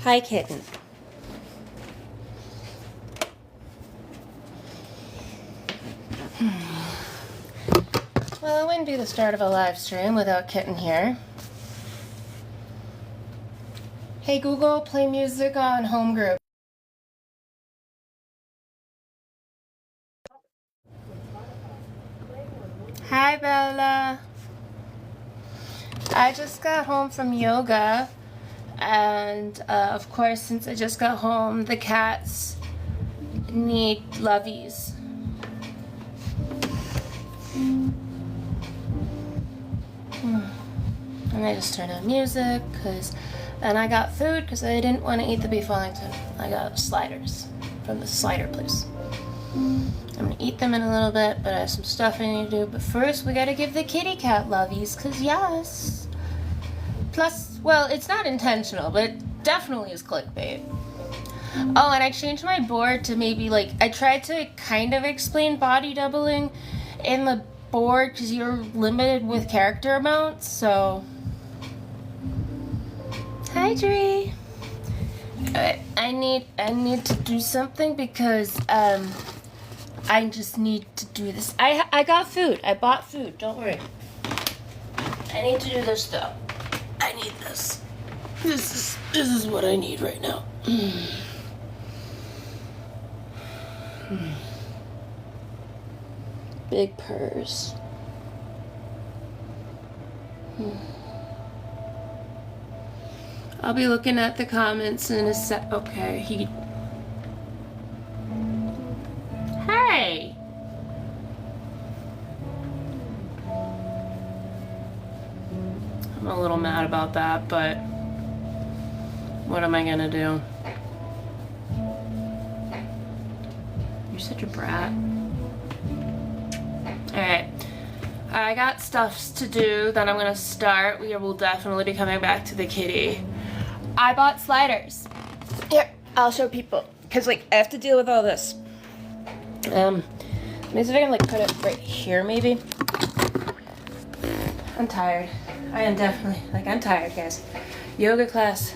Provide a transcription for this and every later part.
Hi, kitten. Well, it wouldn't be the start of a live stream without Kitten here. Hey Google, play music on home group. Hi Bella. I just got home from yoga, and of course, since I just got home, the cats need lovies. And I just turned on music, and I got food because I didn't want to eat the beef Wellington. I got sliders from the slider place. I'm gonna eat them in a little bit, but I have some stuff I need to do. But first, we gotta give the kitty cat lovies, because yes. Plus, well, it's not intentional, but it definitely is clickbait. Oh, and I changed my board to maybe, like, I tried to kind of explain body doubling in the board, because you're limited with character amounts, so. Hi, Dree. I need to do something because, I just need to do this. I got food. I bought food. Don't worry. I need to do this though. I need this. This is what I need right now. Big purse. I'll be looking at the comments in a sec. Okay, Hey! I'm a little mad about that, but what am I gonna do? You're such a brat. Alright. I got stuff to do that I'm gonna start. We will definitely be coming back to the kitty. I bought sliders. Here, I'll show people. Because, like, I have to deal with all this. Let me see if I can, like, put it right here, maybe. I'm tired. I am definitely, like, I'm tired, guys. Yoga class.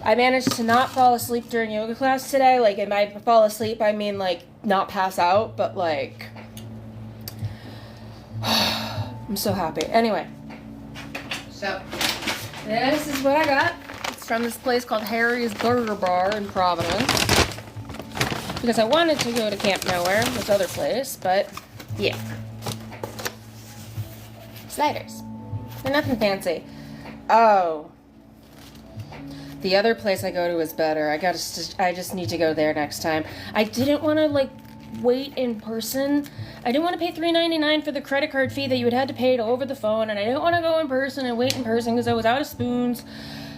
I managed to not fall asleep during yoga class today. Like, and by fall asleep, I mean, like, not pass out, but, like, I'm so happy. Anyway, so this is what I got. It's from this place called Harry's Burger Bar in Providence. Because I wanted to go to Camp Nowhere, this other place, but yeah. Sliders. They're nothing fancy. Oh. The other place I go to is better. I just need to go there next time. I didn't want to, like, wait in person. I didn't want to pay $3.99 for the credit card fee that you would have to pay over the phone, and I didn't want to go in person and wait in person because I was out of spoons.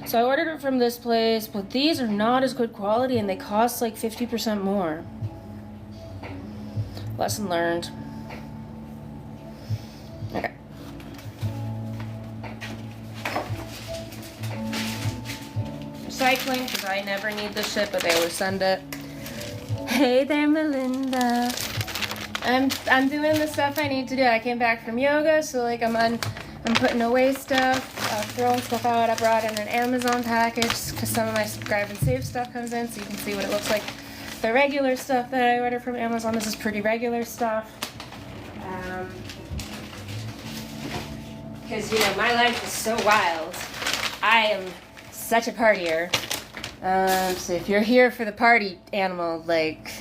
So I ordered it from this place, but these are not as good quality and they cost like 50% more. Lesson learned. Okay. Recycling, because I never need this shit, but they always send it. Hey there, Melinda. I'm doing the stuff I need to do. I came back from yoga, so like I'm putting away stuff, throwing stuff out. I brought in an Amazon package because some of my subscribe and save stuff comes in, so you can see what it looks like. The regular stuff that I ordered from Amazon, this is pretty regular stuff. Because, you know, my life is so wild. I am such a partier. So if you're here for the party animal, like,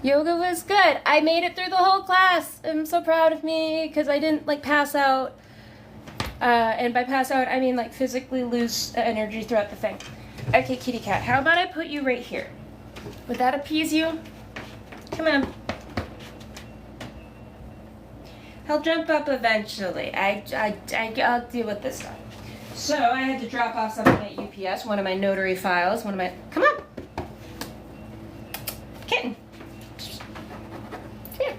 yoga was good. I made it through the whole class. I'm so proud of me because I didn't, like, pass out. And by pass out, I mean, like, physically lose energy throughout the thing. Okay, kitty cat, how about I put you right here? Would that appease you? Come on. He'll jump up eventually. I'll deal with this stuff. So I had to drop off something at UPS, one of my notary files, come on. Kitten. Come here.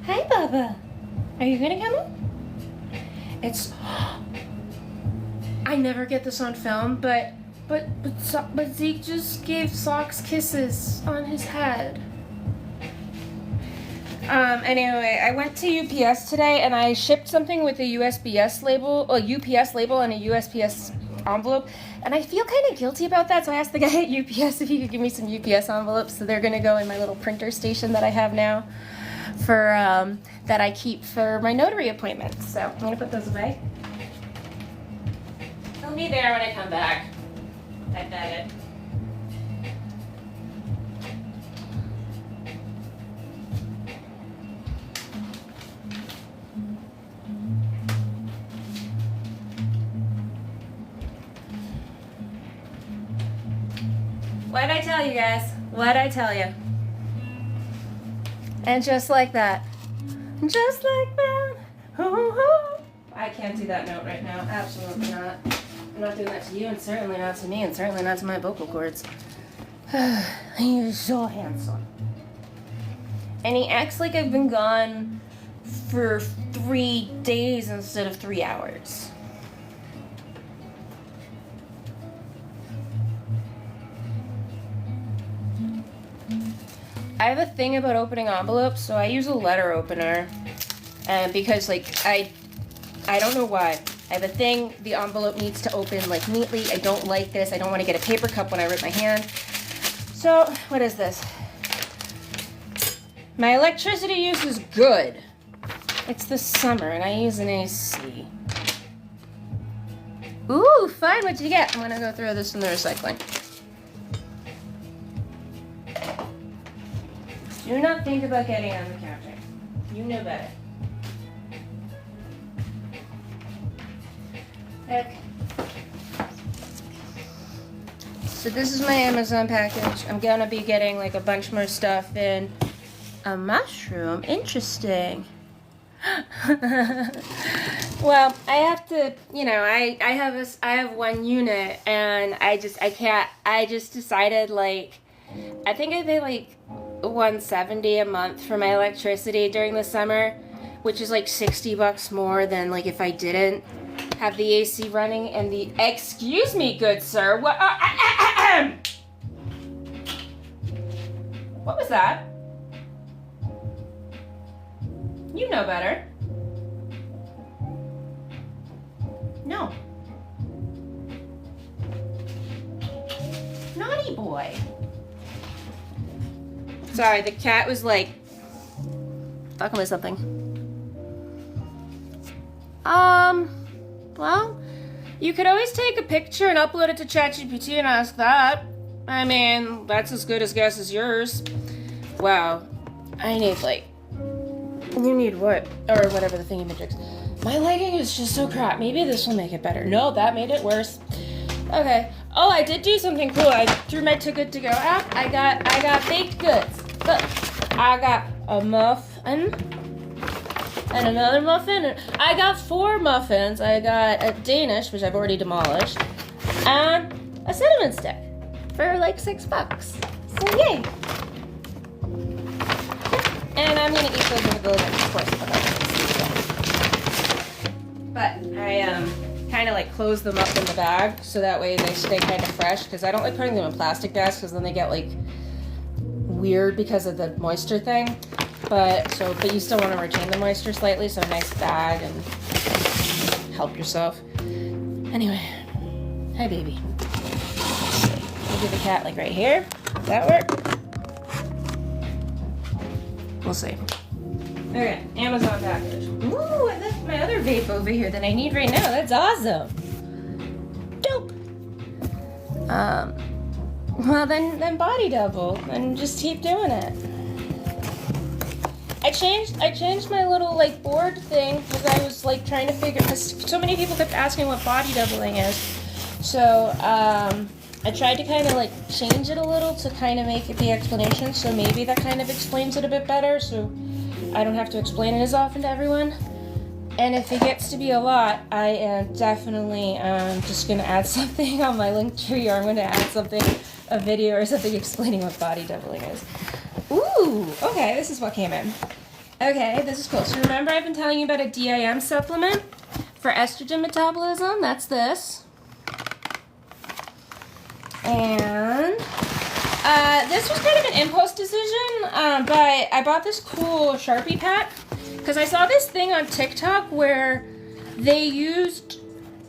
Hi, Bubba. Are you gonna come in? I never get this on film, but Zeke just gave Socks kisses on his head. Anyway, I went to UPS today and I shipped something with a UPS label and a USPS envelope, and I feel kind of guilty about that, so I asked the guy at UPS if he could give me some UPS envelopes, so they're gonna go in my little printer station that I have now for, that I keep for my notary appointments. So I'm gonna put those away. They'll be there when I come back. I bet it. What'd I tell you guys? What'd I tell you? And just like that. Just like that. I can't do that note right now. Absolutely not. I'm not doing that to you, and certainly not to me, and certainly not to my vocal cords. You're so handsome. And he acts like I've been gone for 3 days instead of 3 hours. I have a thing about opening envelopes, so I use a letter opener, because like I don't know why. I have a thing, the envelope needs to open like neatly. I don't like this. I don't want to get a paper cup when I rip my hand. So, what is this? My electricity use is good. It's the summer and I use an AC. Ooh, fine, what'd you get? I'm gonna go throw this in the recycling. Do not think about getting on the counter. You know better. Okay. So this is my Amazon package. I'm gonna be getting like a bunch more stuff in. A mushroom? Interesting. Well, I have to, you know, I have 1 unit and I just decided like, I think I pay like $170 a month for my electricity during the summer, which is like $60 more than like if I didn't have the AC running and the, excuse me, good sir, what was that? You know better. No. Naughty boy. Sorry, the cat was like fucking with something. Well, you could always take a picture and upload it to ChatGPT and ask that. I mean, that's as good a guess as yours. Wow. I need like, you need what? Or whatever the thingy-majig's. My lighting is just so crap. Maybe this will make it better. No, that made it worse. Okay. Oh, I did do something cool. I through my Too Good To Go app. I got baked goods. Look, I got a muffin and another muffin. And I got 4 muffins. I got a Danish, which I've already demolished, and a cinnamon stick for like $6. So yay! And I'm gonna eat those in the village, of course. But I kind of like close them up in the bag so that way they stay kind of fresh, because I don't like putting them in plastic bags because then they get like weird because of the moisture thing. But you still want to retain the moisture slightly, so a nice bag and help yourself. Anyway, hi baby. We'll give the cat like right here. Does that work? We'll see. Okay, Amazon package. Ooh, I left my other vape over here that I need right now. That's awesome. Dope. Well then body double and just keep doing it. I changed my little like board thing because I was like trying to figure, because so many people kept asking what body doubling is. So I tried to kind of like change it a little to kind of make it the explanation, so maybe that kind of explains it a bit better, so I don't have to explain it as often to everyone. And if it gets to be a lot, I am definitely just going to add something on my link tree, or I'm going to add something, a video or something explaining what body doubling is. Ooh, okay, this is what came in. Okay, this is cool. So remember I've been telling you about a DIM supplement for estrogen metabolism? That's this. And This was kind of an impulse decision, but I bought this cool Sharpie pack because I saw this thing on TikTok where they used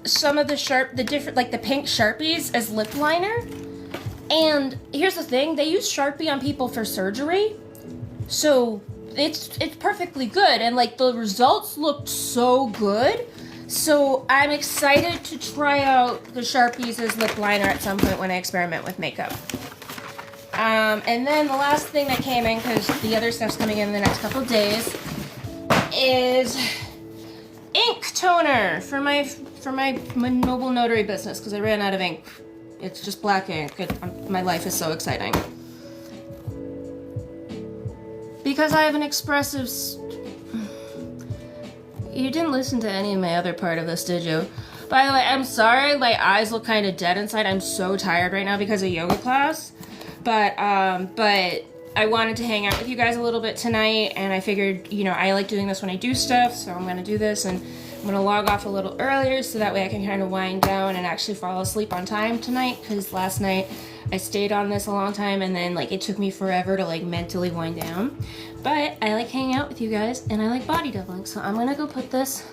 some of the different, like the pink Sharpies as lip liner. And here's the thing, they use Sharpie on people for surgery. So it's perfectly good, and like the results looked so good. So I'm excited to try out the Sharpies as lip liner at some point when I experiment with makeup. And then the last thing that came in, because the other stuff's coming in the next couple of days, is ink toner for my mobile notary business because I ran out of ink. It's just black ink. My life is so exciting. Because I have an expressive... You didn't listen to any of my other part of this, did you? By the way, I'm sorry, my eyes look kind of dead inside. I'm so tired right now because of yoga class. But I wanted to hang out with you guys a little bit tonight, and I figured, you know, I like doing this when I do stuff, so I'm gonna do this, and I'm gonna log off a little earlier so that way I can kind of wind down and actually fall asleep on time tonight, because last night I stayed on this a long time, and then like it took me forever to like mentally wind down. But I like hanging out with you guys, and I like body doubling, so I'm gonna go put this...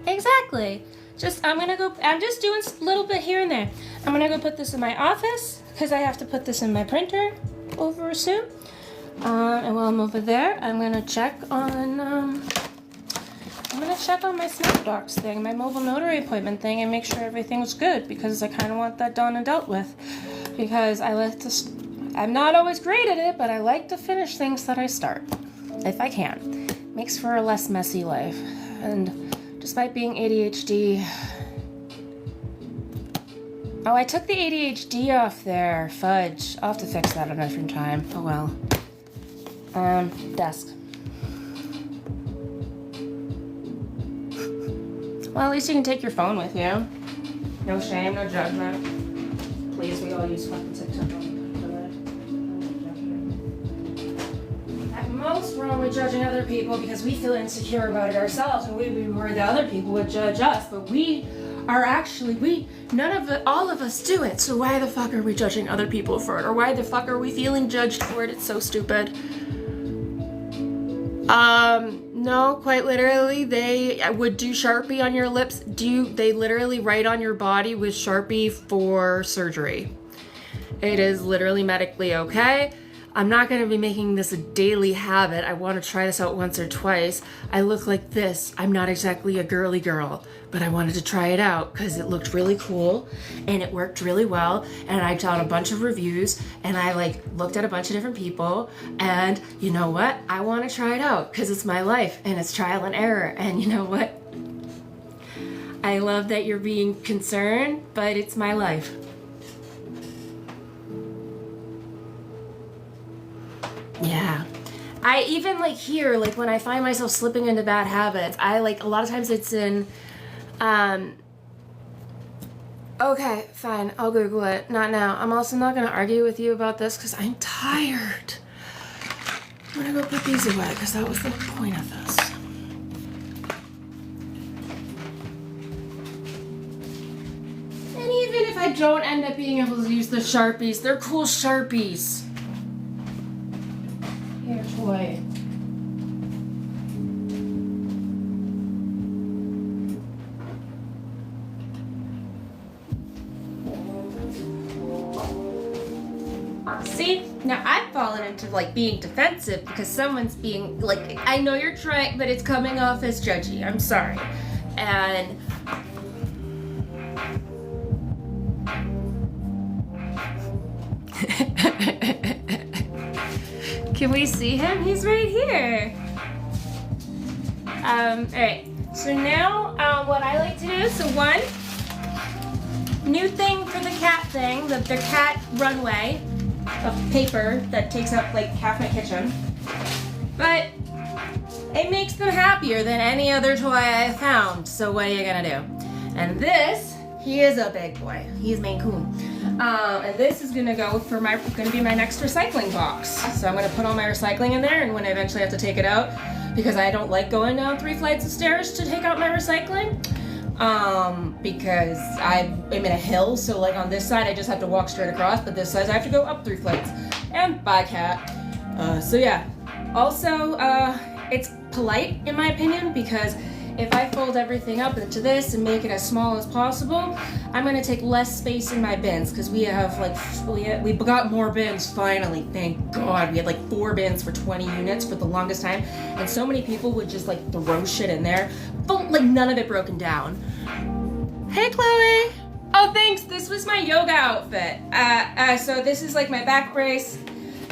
Exactly! I'm just doing a little bit here and there. I'm gonna go put this in my office, because I have to put this in my printer over soon. And while I'm over there, I'm gonna check on my SnapDocs thing, my mobile notary appointment thing, and make sure everything's good, because I kind of want that done and dealt with. Because I'm not always great at it, but I like to finish things that I start, if I can. Makes for a less messy life. And despite being ADHD... Oh, I took the ADHD off there. Fudge. I'll have to fix that at a different time. Oh well. Desk. Well, at least you can take your phone with you. No shame, no judgment. Please, we all use fucking TikTok. At most, we're only judging other people because we feel insecure about it ourselves, and we'd be worried that other people would judge us, but we are actually, all of us do it, so why the fuck are we judging other people for it? Or why the fuck are we feeling judged for it? It's so stupid. No, quite literally, they would do Sharpie on your lips. They literally write on your body with Sharpie for surgery. It is literally medically okay. I'm not going to be making this a daily habit. I want to try this out once or twice. I look like this. I'm not exactly a girly girl, but I wanted to try it out because it looked really cool and it worked really well. And I found a bunch of reviews and I looked at a bunch of different people, and you know what? I want to try it out because it's my life and it's trial and error. And you know what? I love that you're being concerned, but it's my life. Yeah. I even here, when I find myself slipping into bad habits, a lot of times it's in, okay, fine, I'll Google it. Not now. I'm also not going to argue with you about this because I'm tired. I'm going to go put these away because that was the point of this. And even if I don't end up being able to use the Sharpies, they're cool Sharpies. Here, toy. See, now I've fallen into being defensive because someone's being I know you're trying, but it's coming off as judgy. I'm sorry. And can we see him? He's right here. Alright. So now, what I like to do, so one, new thing for the cat thing, the cat runway of paper that takes up half my kitchen. But it makes them happier than any other toy I have found. So what are you gonna do? And this, he is a big boy. He's Maine Coon. And this is gonna be my next recycling box. So I'm gonna put all my recycling in there, and when I eventually have to take it out, because I don't like going down 3 flights of stairs to take out my recycling, because I'm in a hill, so like on this side I just have to walk straight across, but this side I have to go up 3 flights. And bye, cat. So yeah. Also, it's polite in my opinion, because if I fold everything up into this and make it as small as possible, I'm gonna take less space in my bins, because we have like, we got more bins finally, thank God. We had like 4 bins for 20 units for the longest time, and so many people would just like throw shit in there, but like none of it broken down. Hey, Chloe. Oh, thanks, this was my yoga outfit. So this is like my back brace,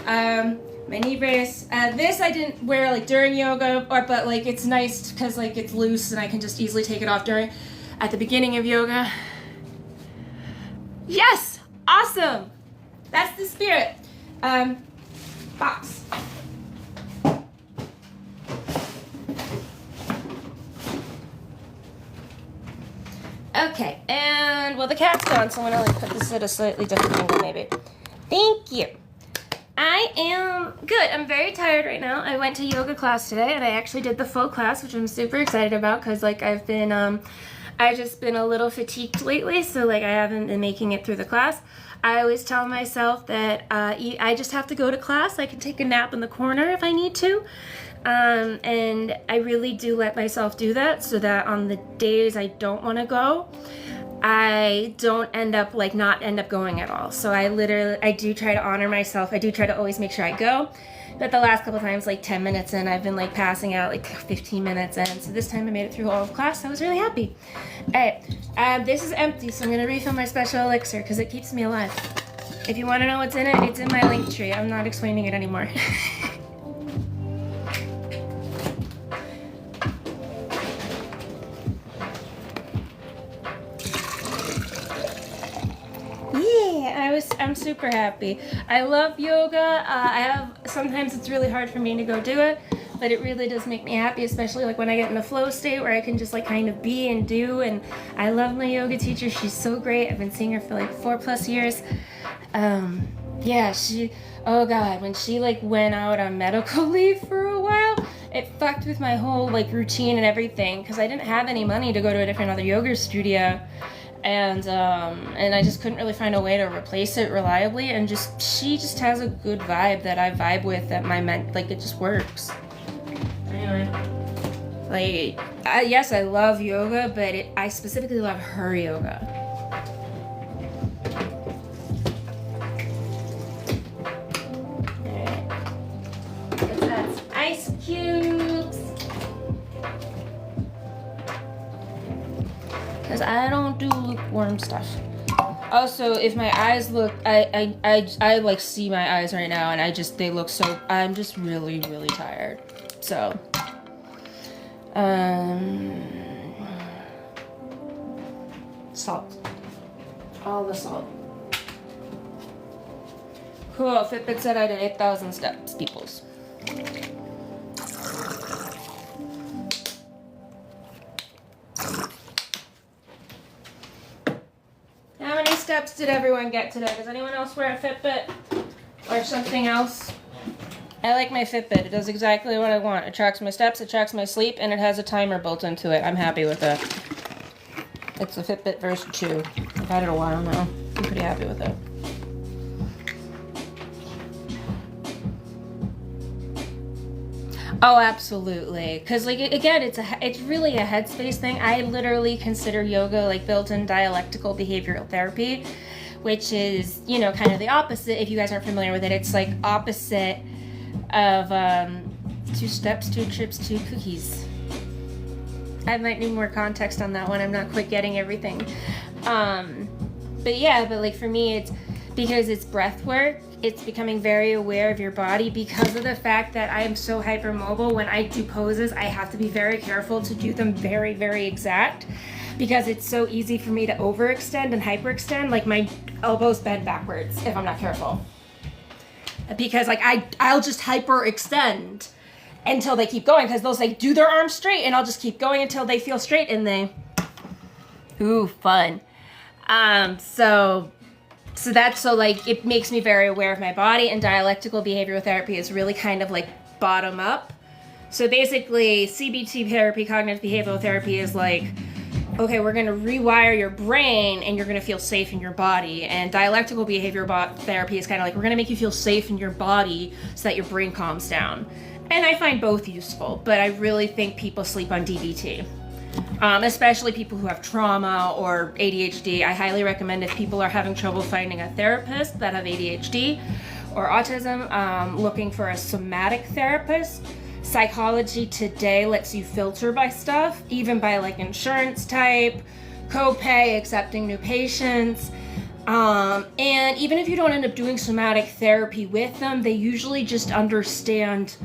my knee brace. This I didn't wear like during yoga, but like it's nice because like it's loose and I can just easily take it off at the beginning of yoga. Yes, awesome. That's the spirit. Box. Okay, and well the cat's gone, so I'm gonna like put this at a slightly different angle maybe. Thank you. I am good. I'm very tired right now. I went to yoga class today and I actually did the full class, which I'm super excited about because like I've just been a little fatigued lately, so like I haven't been making it through the class. I always tell myself that I just have to go to class. I can take a nap in the corner if I need to. And I really do let myself do that so that on the days I don't want to go, I don't end up not end up going at all. So I do try to honor myself. I do try to always make sure I go. But the last couple times, like 10 minutes in, I've been like passing out like 15 minutes in. So this time I made it through all of class. I was really happy. All right, this is empty, so I'm gonna refill my special elixir because it keeps me alive. If you want to know what's in it, it's in my link tree. I'm not explaining it anymore. I'm super happy. I love yoga. Sometimes it's really hard for me to go do it, but it really does make me happy, especially like when I get in a flow state where I can just like kind of be and do. And I love my yoga teacher. She's so great. I've been seeing her for like 4+ years. Yeah, oh God, when she like went out on medical leave for a while, it fucked with my whole like routine and everything because I didn't have any money to go to a different other yoga studio. And I just couldn't really find a way to replace it reliably, and she just has a good vibe that I vibe with, that it just works. Anyway, yes, I love yoga, but I specifically love her yoga. Alright, that's ice cubes. Because I don't do lukewarm stuff. Also, if my eyes look, I like see my eyes right now, and they look so, I'm just really, really tired. So, salt. All the salt. Cool, Fitbit said I did 8,000 steps, peoples. How many steps did everyone get today? Does anyone else wear a Fitbit or something else? I like my Fitbit. It does exactly what I want. It tracks my steps, it tracks my sleep, and it has a timer built into it. I'm happy with it. It's a Fitbit version 2. I've had it a while now. I'm pretty happy with it. Oh, absolutely. Because, like, again, it's really a headspace thing. I literally consider yoga like built-in dialectical behavioral therapy, which is, you know, kind of the opposite. If you guys aren't familiar with it, it's like opposite of 2 steps, 2 trips, 2 cookies. I might need more context on that one. I'm not quite getting everything. But yeah, but like for me, it's because it's breath work. It's becoming very aware of your body because of the fact that I am so hypermobile. When I do poses, I have to be very careful to do them very, very exact because it's so easy for me to overextend and hyperextend. Like my elbows bend backwards if I'm not careful. Because like I'll just hyperextend until they keep going because they'll say, do their arms straight, and I'll just keep going until they feel straight and they, ooh, fun. So like it makes me very aware of my body, and dialectical behavioral therapy is really kind of like bottom up. So basically CBT therapy, cognitive behavioral therapy, is like, okay, we're going to rewire your brain and you're going to feel safe in your body. And dialectical behavior therapy is kind of like, we're going to make you feel safe in your body so that your brain calms down. And I find both useful, but I really think people sleep on DBT. Especially people who have trauma or ADHD. I highly recommend if people are having trouble finding a therapist that have ADHD or autism, looking for a somatic therapist. Psychology Today lets you filter by stuff, even by like insurance type, copay, accepting new patients. And even if you don't end up doing somatic therapy with them, they usually just understand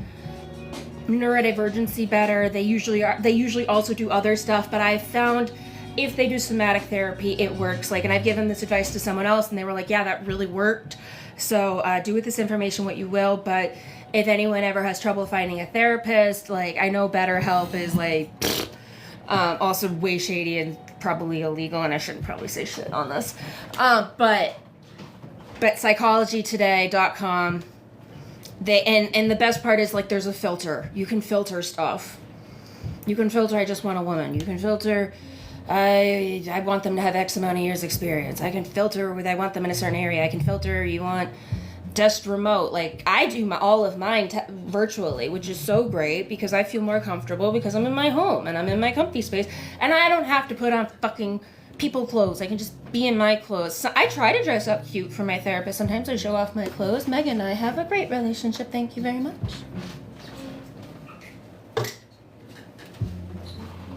neurodivergency better. They usually also do other stuff, but I've found if they do somatic therapy, it works. Like, and I've given this advice to someone else and they were like, yeah, that really worked. So do with this information what you will, but if anyone ever has trouble finding a therapist, like, I know BetterHelp is like also way shady and probably illegal, and I shouldn't probably say shit on this. But psychologytoday.com, and the best part is, like, there's a filter. You can filter stuff. You can filter, I just want a woman. You can filter, I want them to have X amount of years experience. I can filter with, I want them in a certain area. I can filter, you want just remote. Like, I do all of mine virtually, which is so great because I feel more comfortable because I'm in my home and I'm in my comfy space and I don't have to put on fucking people clothes. I can just be in my clothes. So I try to dress up cute for my therapist. Sometimes I show off my clothes. Megan and I have a great relationship. Thank you very much.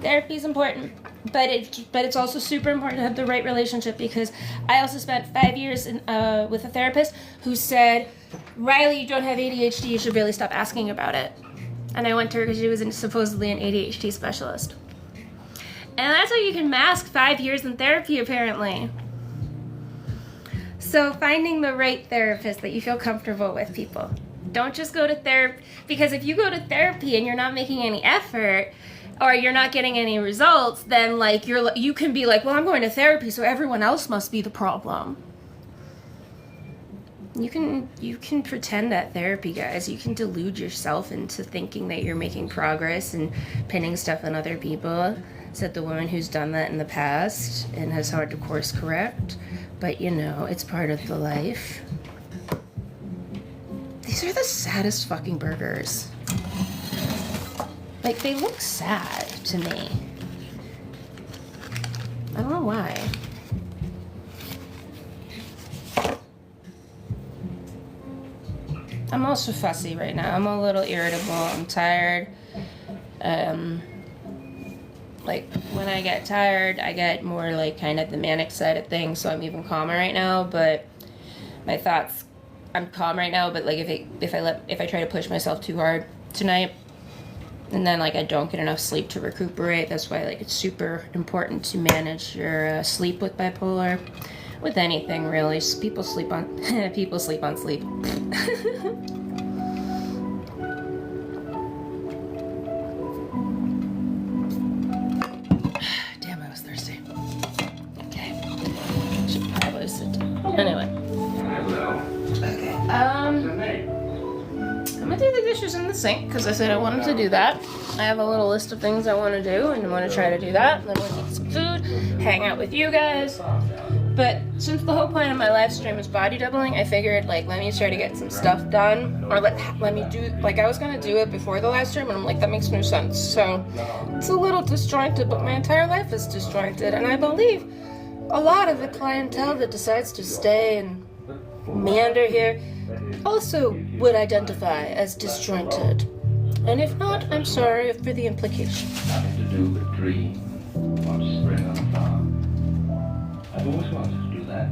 Therapy is important, but it's also super important to have the right relationship, because I also spent 5 years with a therapist who said, Reilly, you don't have ADHD, you should really stop asking about it. And I went to her because she was supposedly an ADHD specialist. And that's how you can mask 5 years in therapy, apparently. So finding the right therapist that you feel comfortable with, people. Don't just go to therapy, because if you go to therapy and you're not making any effort, or you're not getting any results, then like you can be like, well, I'm going to therapy, so everyone else must be the problem. You can pretend that therapy, guys. You can delude yourself into thinking that you're making progress and pinning stuff on other people. Said the woman who's done that in the past and has had to course correct. But you know, it's part of the life. These are the saddest fucking burgers. Like, they look sad to me. I don't know why. I'm also fussy right now. I'm a little irritable. I'm tired. Like, when I get tired, I get more like kind of the manic side of things, so I'm even calmer right now, but my thoughts, I'm calm right now, but like if I try to push myself too hard tonight, and then like I don't get enough sleep to recuperate. That's why like it's super important to manage your sleep with bipolar. With anything really, people sleep on sleep. Damn, I was thirsty. Okay, should probably sit down. Anyway. Okay. I'm gonna do the dishes in the sink because I said I wanted to do that. I have a little list of things I want to do, and I'm going to try to do that. Then we'll eat some food, hang out with you guys. But since the whole point of my live stream is body doubling, I figured, like, let me try to get some stuff done, or let me do, like, I was going to do it before the live stream, and I'm like, that makes no sense. So it's a little disjointed, but my entire life is disjointed, and I believe a lot of the clientele that decides to stay and meander here also would identify as disjointed. And if not, I'm sorry for the implication. Nothing to do with dream or spring on the farm. I've always wanted to do that.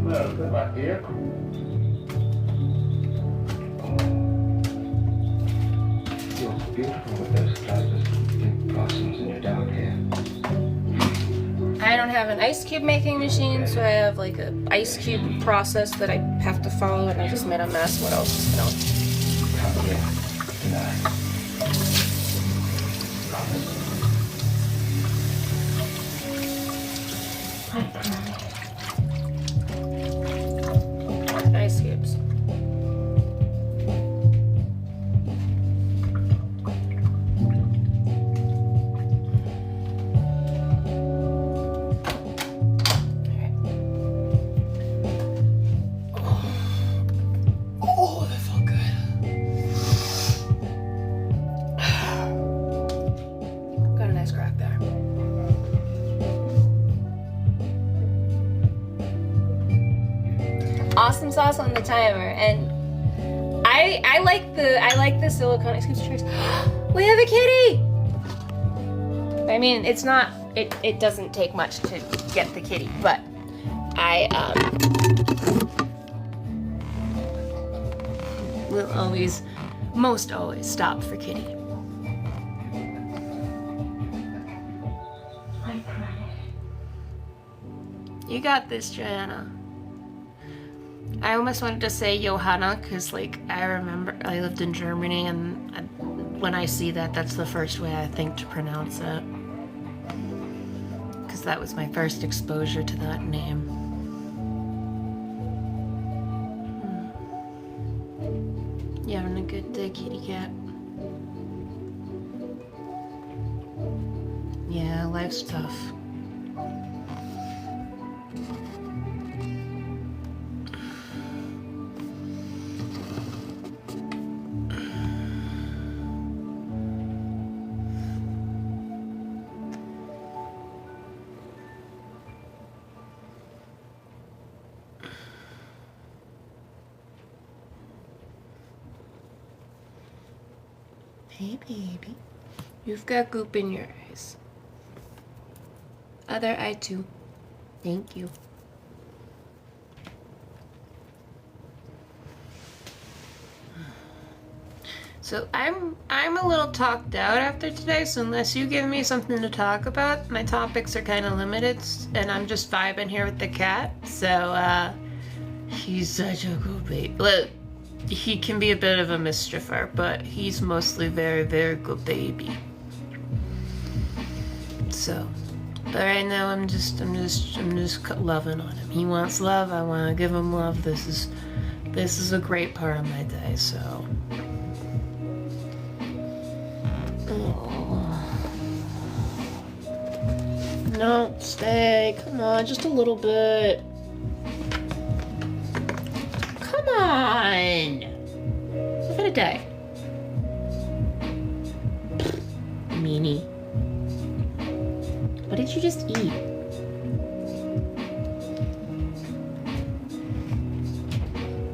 Well, good luck here. You're beautiful with those closest pink blossoms in your dark hair. I don't have an ice cube making machine, so I have like an ice cube process that I have to follow, and I just made a mess. What else is going on? Come here tonight. Ice cubes. awesome sauce on the timer, and I like the silicone. Excuse me. We have a kitty. I mean, it's not. It doesn't take much to get the kitty, but I will always, most always, stop for kitty. You got this, Joanna. I almost wanted to say Johanna because, like, I remember I lived in Germany, and when I see that, that's the first way I think to pronounce it. Because that was my first exposure to that name. You having a good day, kitty cat? Yeah, life's tough. Hey, baby. You've got goop in your eyes. Other eye too. Thank you. So I'm a little talked out after today, so unless you give me something to talk about, my topics are kind of limited, and I'm just vibing here with the cat. So he's such a good baby. Look, he can be a bit of a mischief,er, but he's mostly very, very good baby. So, but right now I'm just loving on him. He wants love. I want to give him love. This is a great part of my day. So. Oh. No, stay. Come on, just a little bit. Come on. You're gonna die. Meanie. What did you just eat?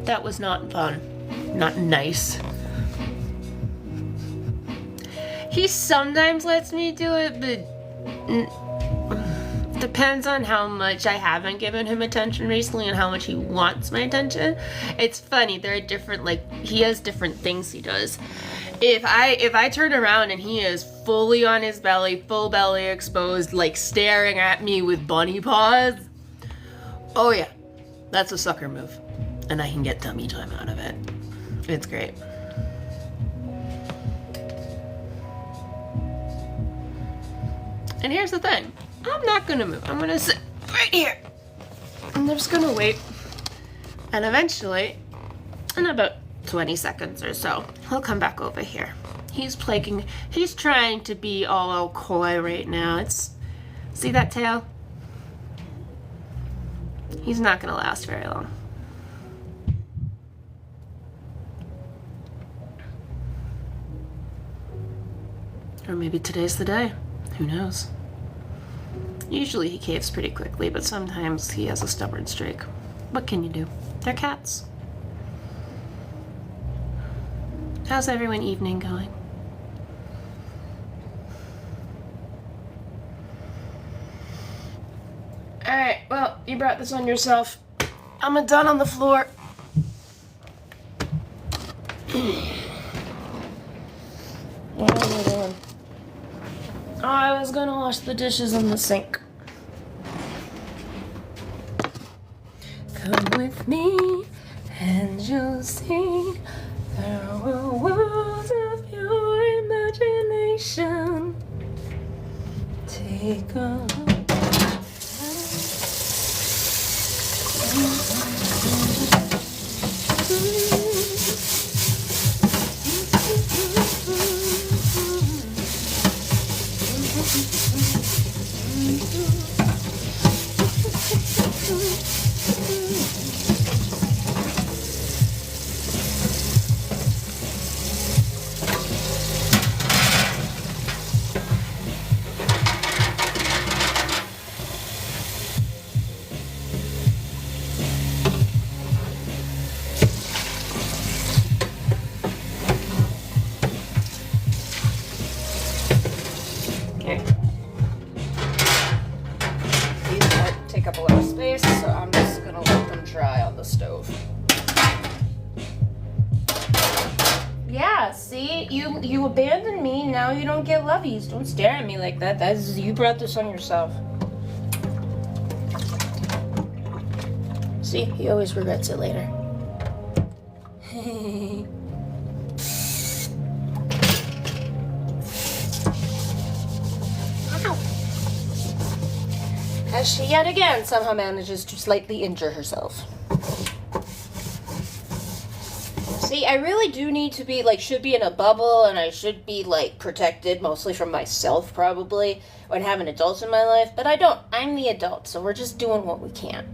That was not fun. Not nice. He sometimes lets me do it, but depends on how much I haven't given him attention recently and how much he wants my attention. It's funny, there are different, like, he has different things he does. If I turn around and he is fully on his belly, full belly exposed, like staring at me with bunny paws, oh yeah, that's a sucker move. And I can get tummy time out of it. It's great. And here's the thing. I'm not gonna move. I'm gonna sit right here. I'm just gonna wait. And eventually, in about 20 seconds or so, he'll come back over here. He's trying to be all coy right now. See that tail? He's not gonna last very long. Or maybe today's the day. Who knows? Usually he caves pretty quickly, but sometimes he has a stubborn streak. What can you do? They're cats. How's everyone evening going? Alright, well, you brought this on yourself. I'm done on the floor. What am I doing? Oh, I was gonna wash the dishes in the sink. Come with me and you'll see there are worlds of your imagination. Take a look. take up a lot of space, so I'm just gonna let them dry on the stove. Yeah, see? You abandoned me, now you don't get lovies. Don't stare at me like that. You brought this on yourself. See? He always regrets it later. As she yet again somehow manages to slightly injure herself. See, I really do need to be, like, should be in a bubble, and I should be, like, protected, mostly from myself, probably, when having adults in my life, but I don't. I'm the adult, so we're just doing what we can.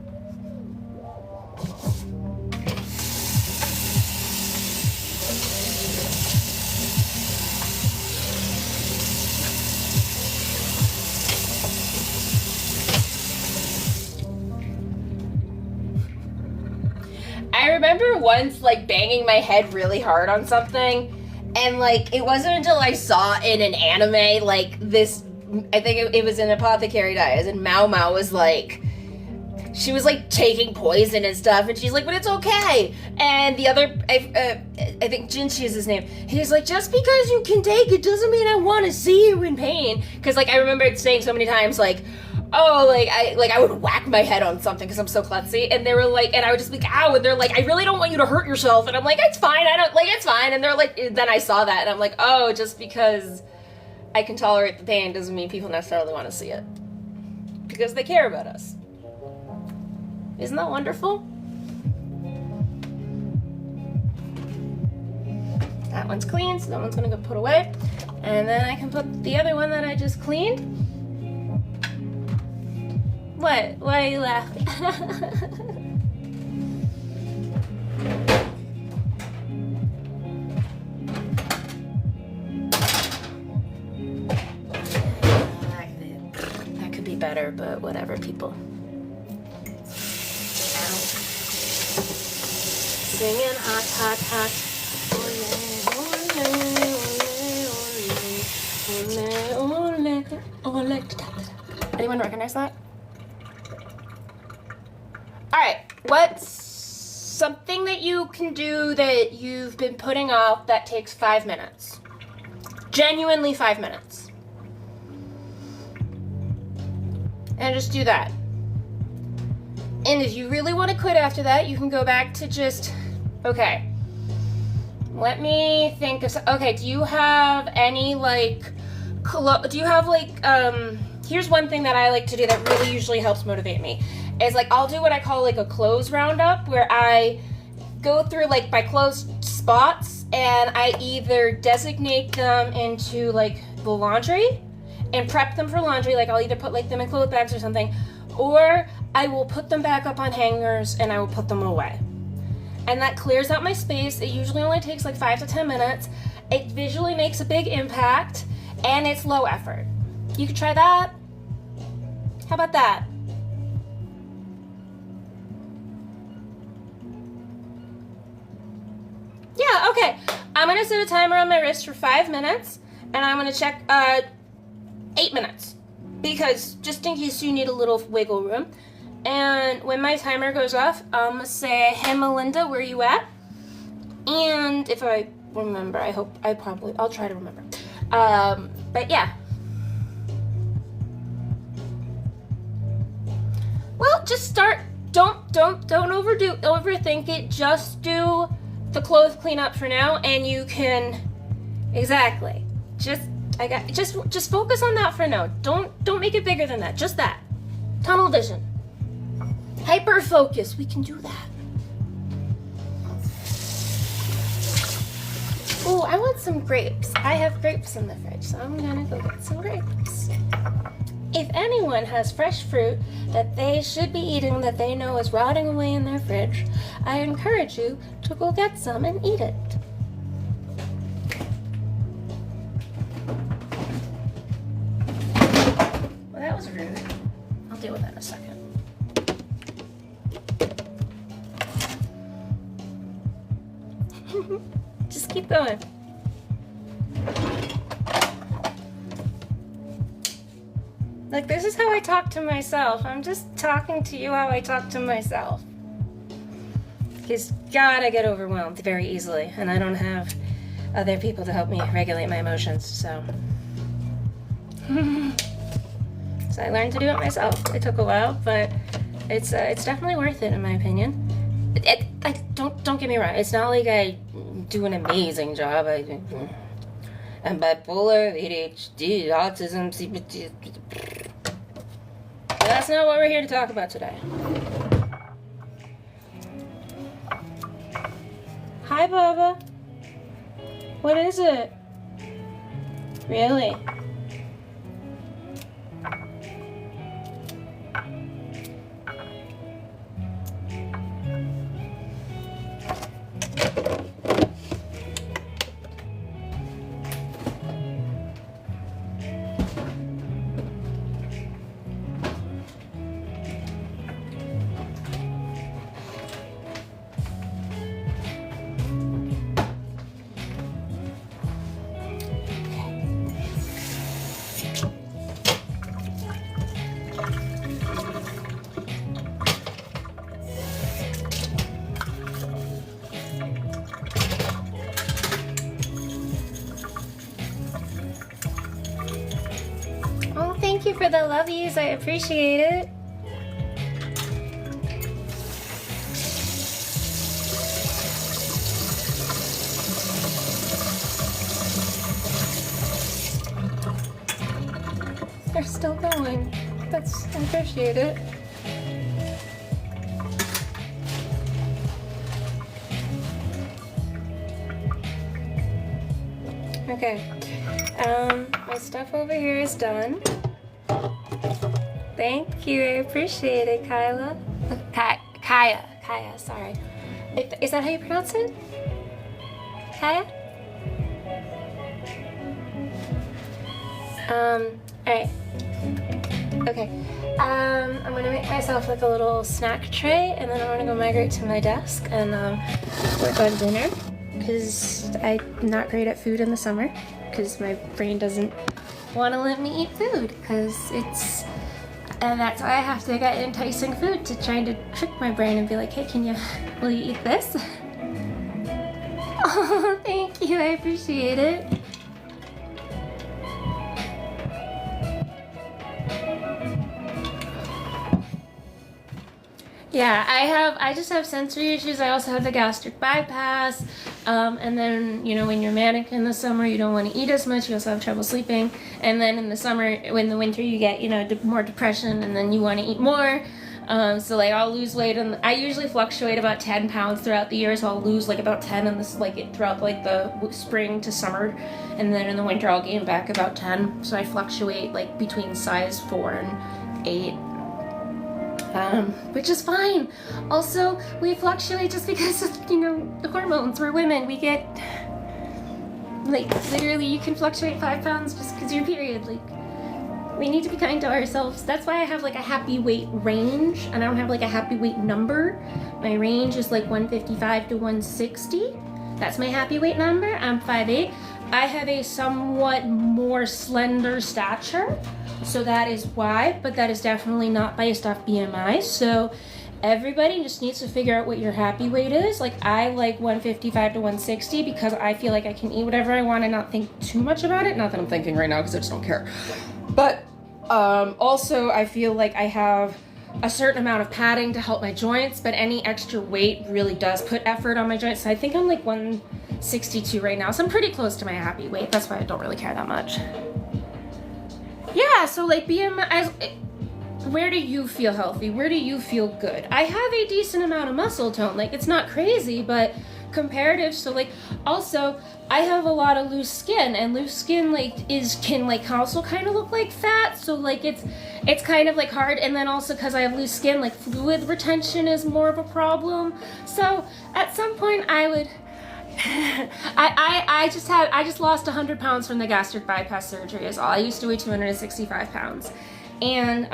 I remember once, like, banging my head really hard on something, and, like, it wasn't until I saw in an anime, like, this, I think it was in Apothecary Diaries, and Mao Mao was, like, she was, like, taking poison and stuff, and she's like, but it's okay, and the other, I think Jinchi is his name, he's like, just because you can take it doesn't mean I want to see you in pain, because, like, I remember saying so many times, like, oh, like, I would whack my head on something because I'm so klutzy, and they were like, and I would just be like, ow, and they're like, I really don't want you to hurt yourself, and I'm like, it's fine, it's fine, and they're like, then I saw that, and I'm like, oh, just because I can tolerate the pain doesn't mean people necessarily want to see it, because they care about us. Isn't that wonderful? That one's clean, so that one's gonna go put away, and then I can put the other one that I just cleaned. What? Why are you laughing? That could be better, but whatever, people. Singing hot, hot, hot. Anyone recognize that? Alright, what's something that you can do that you've been putting off that takes 5 minutes? Genuinely 5 minutes. And just do that. And if you really want to quit after that, you can go back to just, okay, let me think of, okay, do you have any, like, here's one thing that I like to do that really usually helps motivate me. Is, like, I'll do what I call, like, a clothes roundup, where I go through, like, my clothes spots, and I either designate them into, like, the laundry, and prep them for laundry, like, I'll either put, like, them in clothes bags or something, or I will put them back up on hangers, and I will put them away. And that clears out my space. It usually only takes, like, 5 to 10 minutes. It visually makes a big impact, and it's low effort. You could try that. How about that? Yeah, okay. I'm gonna set a timer on my wrist for 5 minutes, and I'm gonna check 8 minutes, because just in case you need a little wiggle room. And when my timer goes off, I'm gonna say, hey Melinda, where you at? And if I remember, I'll try to remember. But yeah. Well, just start. Don't overthink it. Just do the clothes cleanup for now, and you can, exactly. Just focus on that for now. Don't make it bigger than that. Just that. Tunnel vision. Hyper focus. We can do that. Oh, I want some grapes. I have grapes in the fridge, so I'm gonna go get some grapes. If anyone has fresh fruit that they should be eating that they know is rotting away in their fridge, I encourage you to go get some and eat it. Well, that was rude. I'll deal with that in a second. Just keep going. Like, this is how I talk to myself. I'm just talking to you how I talk to myself. Because, God, I get overwhelmed very easily, and I don't have other people to help me regulate my emotions, so. So I learned to do it myself. It took a while, but it's definitely worth it in my opinion. Don't get me wrong. It's not like I do an amazing job. I'm bipolar, ADHD, autism, CBT. But that's not what we're here to talk about today. Hi, Bubba. What is it? Really? Oh, thank you for the lovies. I appreciate it. They're still going. I appreciate it. Okay. My stuff over here is done. Thank you, I appreciate it, Kyla. Kaya, sorry. Is that how you pronounce it? Kaya? Alright. Okay. I'm gonna make myself like a little snack tray, and then I'm gonna go migrate to my desk and work on dinner, because I'm not great at food in the summer, because my brain doesn't want to let me eat food, and that's why I have to get enticing food to try to trick my brain and be like, hey, will you eat this? Oh, thank you, I appreciate it. Yeah, I just have sensory issues. I also have the gastric bypass. And then, when you're manic in the summer, you don't want to eat as much. You also have trouble sleeping. And then in the summer, in the winter, you get, more depression, and then you want to eat more. So like I'll lose weight, and I usually fluctuate about 10 pounds throughout the year. So I'll lose like about 10 in this, throughout like the spring to summer. And then in the winter, I'll gain back about 10. So I fluctuate like between size 4 and 8. Which is fine. Also, we fluctuate just because of, the hormones. We're women. We get, literally, you can fluctuate 5 pounds just because you're period. We need to be kind to ourselves. That's why I have, a happy weight range, and I don't have, a happy weight number. My range is, 155 to 160. That's my happy weight number. I'm 5'8". I have a somewhat more slender stature, so that is why, but that is definitely not based off BMI. So everybody just needs to figure out what your happy weight is. I like 155 to 160 because I feel like I can eat whatever I want and not think too much about it. Not that I'm thinking right now because I just don't care. But also I feel like I have a certain amount of padding to help my joints, but any extra weight really does put effort on my joints. So I think I'm 162 right now, so I'm pretty close to my happy weight. That's why I don't really care that much. Yeah, so BMI, where do you feel healthy? Where do you feel good? I have a decent amount of muscle tone. It's not crazy, but comparative. So also I have a lot of loose skin, and loose skin can also kind of look like fat. So it's kind of hard. And then also because I have loose skin, fluid retention is more of a problem. So at some point I would I just lost 100 pounds from the gastric bypass surgery is all. I used to weigh 265 pounds. And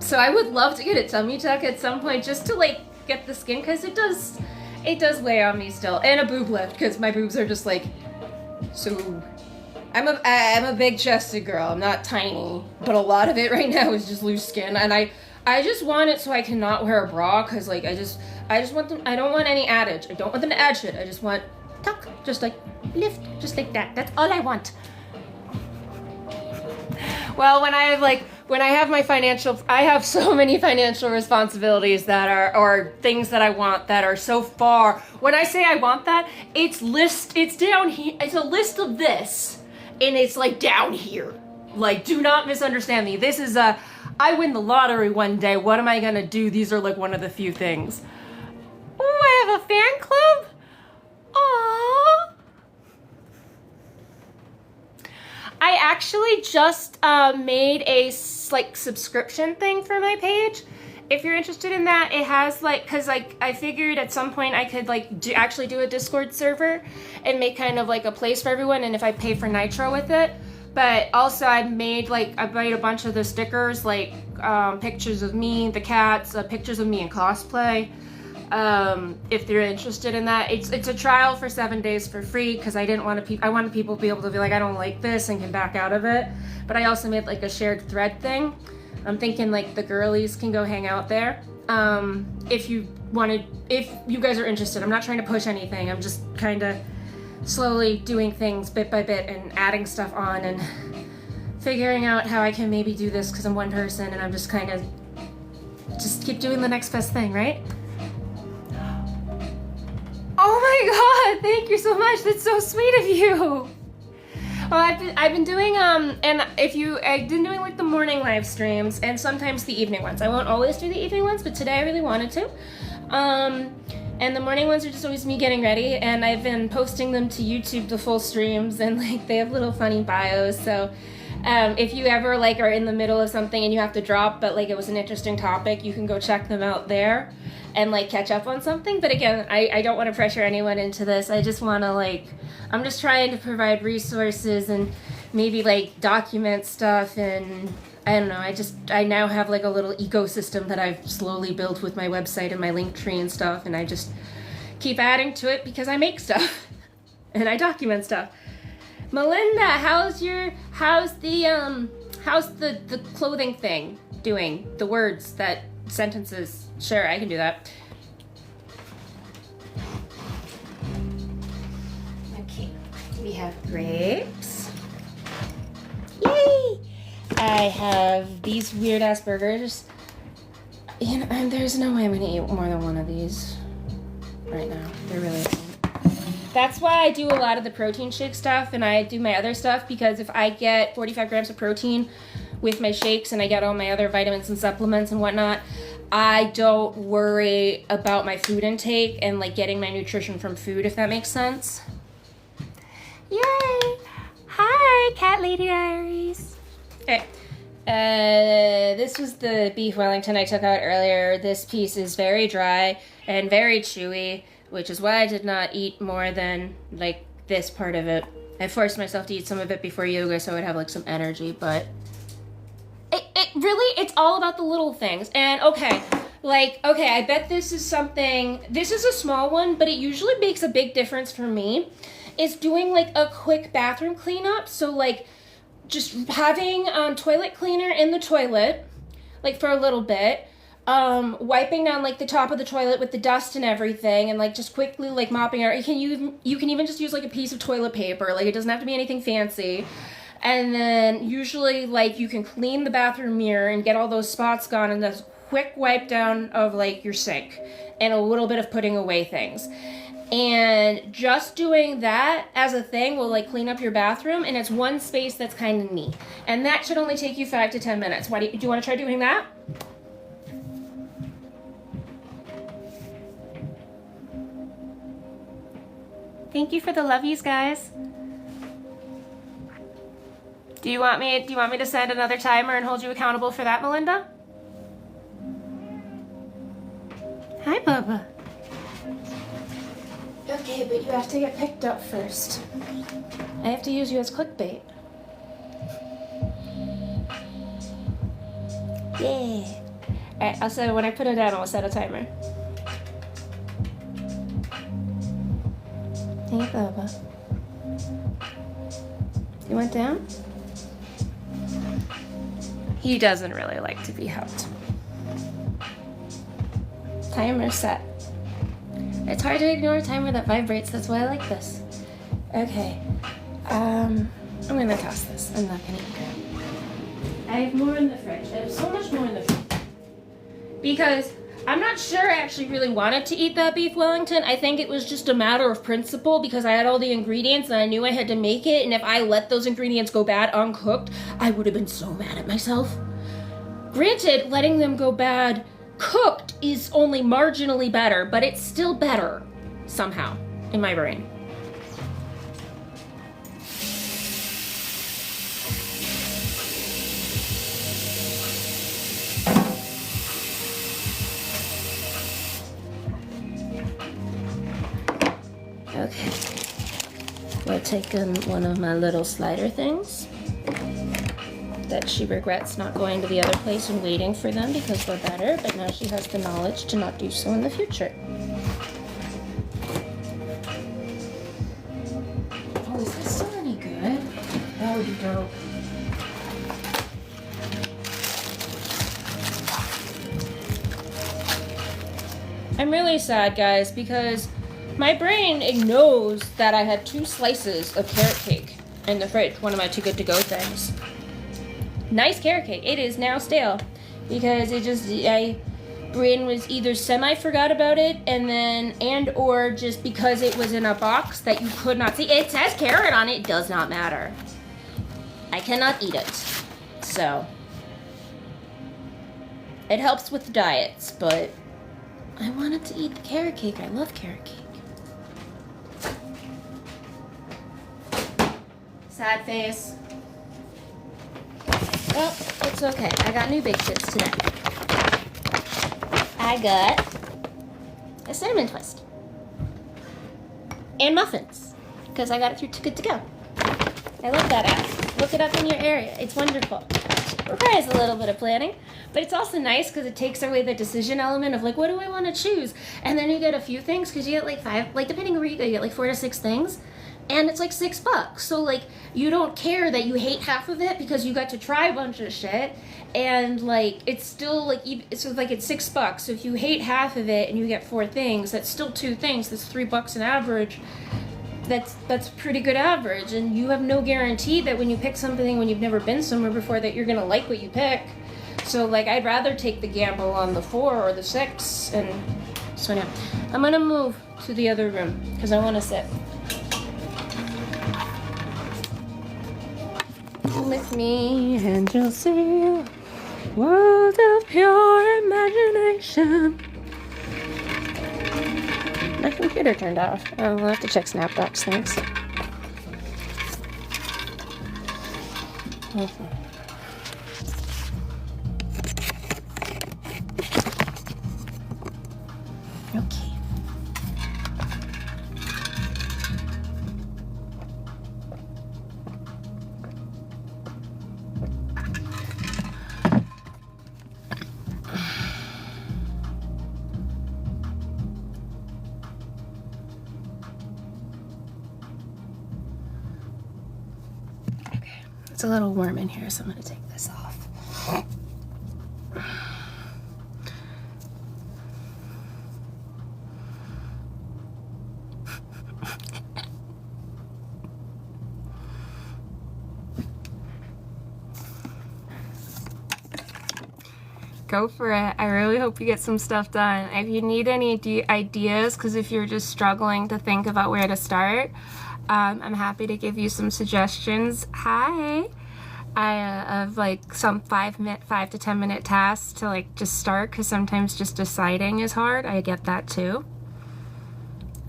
so I would love to get a tummy tuck at some point just to get the skin, because it does weigh on me still. And a boob lift, because my boobs are just so I'm a big-chested girl. I'm not tiny, but a lot of it right now is just loose skin, and I just want it so I cannot wear a bra, cause like I just want them. I don't want any addage. I don't want them to add shit. I just want tuck, just like lift, just like that. That's all I want. Well, when I have my I have so many financial responsibilities that are, or things that I want that are so far. When I say I want that, it's down here. It's a list of this, and it's like down here. Like, do not misunderstand me. This is I win the lottery one day. What am I gonna do? These are like one of the few things. Oh, I have a fan club? Aww. I actually just made a like subscription thing for my page. If you're interested in that, it has like, cause like I figured at some point I could like actually do a Discord server and make kind of like a place for everyone, and if I pay for Nitro with it. But also I made a bunch of the stickers, like pictures of me, the cats, pictures of me in cosplay. If they're interested in that, it's a trial for 7 days for free, because I wanted people to be able to be like, I don't like this, and can back out of it. But I also made like a shared thread thing. I'm thinking like the girlies can go hang out there. If you guys are interested. I'm not trying to push anything. I'm just kind of slowly doing things bit by bit and adding stuff on and figuring out how I can maybe do this, because I'm one person and I'm just kind of just keep doing the next best thing, right? Oh my god, thank you so much. That's so sweet of you. Well, I've been doing and I've been doing like the morning live streams and sometimes the evening ones. I won't always do the evening ones, but today I really wanted to. And the morning ones are just always me getting ready, and I've been posting them to YouTube, the full streams, and like they have little funny bios. So if you ever like are in the middle of something and you have to drop, but like it was an interesting topic, you can go check them out there and like catch up on something. But again, I don't want to pressure anyone into this. I just want to I'm just trying to provide resources and maybe like document stuff, and I don't know, I now have like a little ecosystem that I've slowly built with my website and my link tree and stuff, and I just keep adding to it because I make stuff and I document stuff. Melinda, how's the clothing thing doing? The words, that sentences. Sure, I can do that. Okay, we have grapes. Yay! I have these weird ass burgers. You know, and there's no way I'm gonna eat more than one of these right now. There really isn't. That's why I do a lot of the protein shake stuff, and I do my other stuff, because if I get 45 grams of protein with my shakes and I get all my other vitamins and supplements and whatnot, I don't worry about my food intake and like getting my nutrition from food, if that makes sense. Yay! Hi, Cat Lady Diaries. Okay. This was the beef Wellington I took out earlier. This piece is very dry and very chewy, which is why I did not eat more than like this part of it. I forced myself to eat some of it before yoga so I would have like some energy, but it really, it's all about the little things. And okay, I bet this is a small one, but it usually makes a big difference for me. It's doing like a quick bathroom cleanup. So like just having toilet cleaner in the toilet, like for a little bit, wiping down like the top of the toilet with the dust and everything, and like just quickly like mopping out. You can even just use like a piece of toilet paper. Like it doesn't have to be anything fancy. And then usually like you can clean the bathroom mirror and get all those spots gone, and that's a quick wipe down of like your sink and a little bit of putting away things. And just doing that as a thing will like clean up your bathroom, and it's one space that's kind of neat. And that should only take you 5 to 10 minutes. Do you want to try doing that? Thank you for the lovies, guys. Do you want me to send another timer and hold you accountable for that, Melinda? Hi, Bubba. Okay, but you have to get picked up first. I have to use you as clickbait. Yeah. Alright, also when I put it down, I'll set a timer. Hey, Bubba. You went down? He doesn't really like to be helped. Timer set. It's hard to ignore a timer that vibrates, that's why I like this. Okay. I'm gonna toss this. I'm not gonna eat it. I have more in the fridge. I have so much more in the fridge. Because I'm not sure I actually really wanted to eat that beef Wellington. I think it was just a matter of principle because I had all the ingredients and I knew I had to make it, and if I let those ingredients go bad uncooked, I would have been so mad at myself. Granted, letting them go bad cooked is only marginally better, but it's still better somehow in my brain. Okay, we're taking one of my little slider things that she regrets not going to the other place and waiting for them because they're better, but now she has the knowledge to not do so in the future. Oh, is this still any good? That would be dope. I'm really sad, guys, because my brain knows that I had 2 slices of carrot cake in the fridge, one of my Too Good To Go things. Nice carrot cake. It is now stale because brain was either semi-forgot about it or just because it was in a box that you could not see. It says carrot on it, does not matter. I cannot eat it. So, it helps with diets, but I wanted to eat the carrot cake. I love carrot cake. Sad face. Well, it's okay. I got new baked goods today. I got a cinnamon twist. And muffins. Because I got it through Too Good To Go. I love that app. Look it up in your area. It's wonderful. Requires a little bit of planning. But it's also nice because it takes away the decision element of like, what do I want to choose? And then you get a few things because you get like 5, like depending on where you go, you get like 4 to 6 things. And it's like $6. So like, you don't care that you hate half of it because you got to try a bunch of shit. And like, it's still like, it's $6. So if you hate half of it and you get 4 things, that's still 2 things. That's $3 an average. That's pretty good average. And you have no guarantee that when you pick something when you've never been somewhere before that you're gonna like what you pick. So like, I'd rather take the gamble on the 4 or the 6. And so now, I'm gonna move to the other room because I wanna sit. With me and you'll see a world of pure imagination. My computer turned off. Oh, we'll have to check Snapdocs, thanks. Okay. It's a little warm in here, so I'm going to take this off. Go for it. I really hope you get some stuff done. If you need any ideas, because if you're just struggling to think about where to start, I'm happy to give you some suggestions. Hi. Of like some 5 to 10 minute tasks to like just start, because sometimes just deciding is hard. I get that too.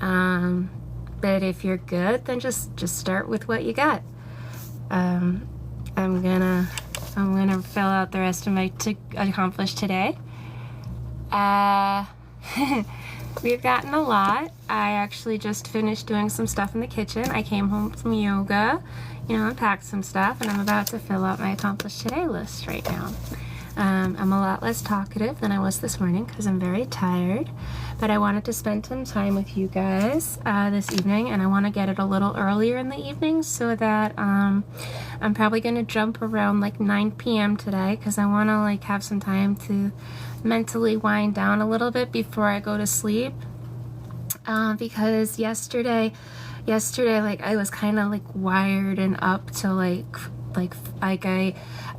But if you're good, then just start with what you got. I'm gonna fill out the rest of my to accomplish today. We've gotten a lot. I actually just finished doing some stuff in the kitchen. I came home from yoga, unpacked some stuff, and I'm about to fill out my accomplished today list right now. I'm a lot less talkative than I was this morning because I'm very tired, but I wanted to spend some time with you guys this evening, and I want to get it a little earlier in the evening so that I'm probably going to jump around like 9 p.m. today because I want to like have some time to mentally wind down a little bit before I go to sleep, because yesterday like I was kind of like wired and up to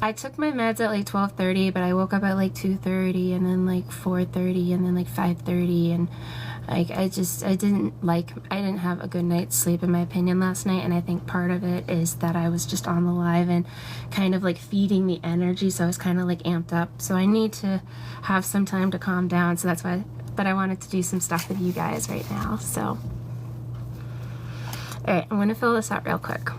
I took my meds at like 12:30, but I woke up at like 2:30 and then like 4:30 and then like 5:30, and like I didn't have a good night's sleep in my opinion last night, and I think part of it is that I was just on the live and kind of like feeding the energy, so I was kind of like amped up, so I need to have some time to calm down, so that's why, but I wanted to do some stuff with you guys right now, so. Alright, I'm gonna fill this out real quick.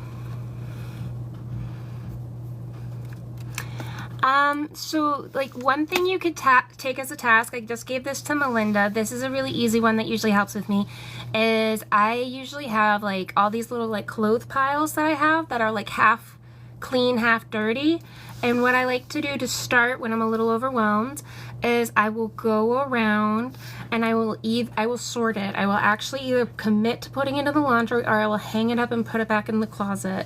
So like one thing you could take as a task, I just gave this to Melinda, this is a really easy one that usually helps with me, is I usually have like all these little like clothes piles that I have that are like half clean, half dirty, and what I like to do to start when I'm a little overwhelmed is I will go around and I will sort it. I will actually either commit to putting it into the laundry or I will hang it up and put it back in the closet.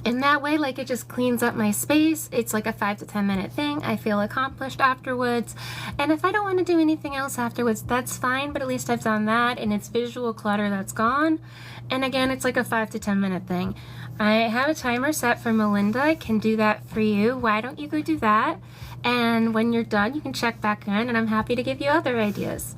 And that way, like, it just cleans up my space. It's like a 5 to 10 minute thing. I feel accomplished afterwards. And if I don't want to do anything else afterwards, that's fine, but at least I've done that and it's visual clutter that's gone. And again, it's like a 5 to 10 minute thing. I have a timer set for Melinda. I can do that for you. Why don't you go do that? And when you're done, you can check back in, and I'm happy to give you other ideas.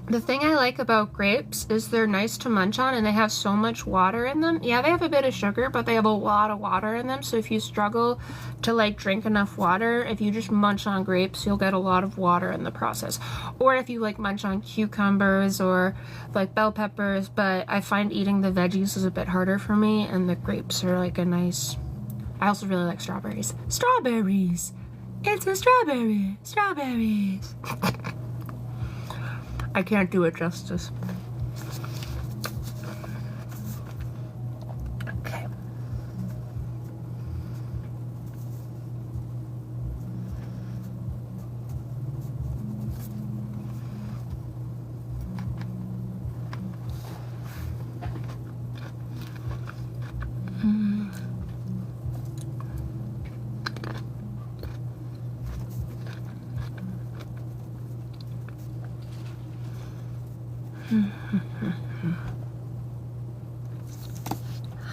The thing I like about grapes is they're nice to munch on and they have so much water in them. Yeah, they have a bit of sugar, but they have a lot of water in them. So if you struggle to like drink enough water, if you just munch on grapes, you'll get a lot of water in the process. Or if you like munch on cucumbers or like bell peppers, but I find eating the veggies is a bit harder for me, and the grapes are like a nice... I also really like strawberries. Strawberries! It's a strawberry! Strawberries! I can't do it justice. Okay.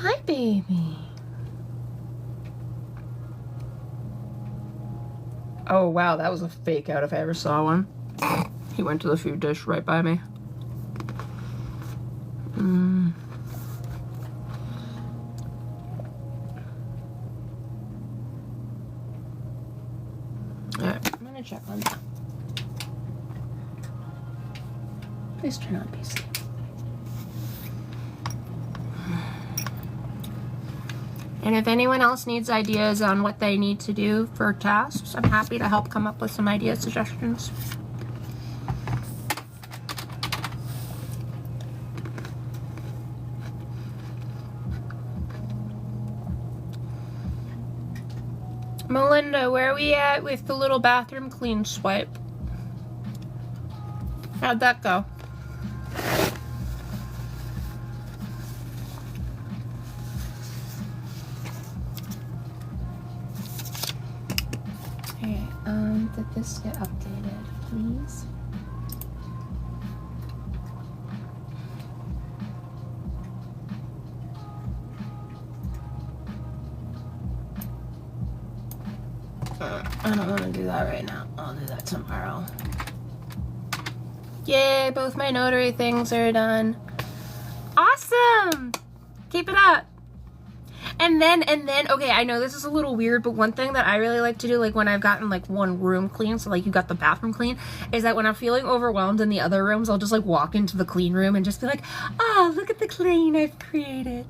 Hi, baby. Oh, wow, that was a fake out if I ever saw one. He went to the food dish right by me. Alright, I'm gonna check on that. Please turn on PC. And if anyone else needs ideas on what they need to do for tasks, I'm happy to help come up with some idea suggestions. Melinda, where are we at with the little bathroom clean swipe? How'd that go? Did this get updated, please? I don't want to do that right now. I'll do that tomorrow. Yay, both my notary things are done. Awesome! Keep it up. And then, okay, I know this is a little weird, but one thing that I really like to do, like when I've gotten like one room clean, so like you got the bathroom clean, is that when I'm feeling overwhelmed in the other rooms, I'll just like walk into the clean room and just be like, oh, look at the clean I've created.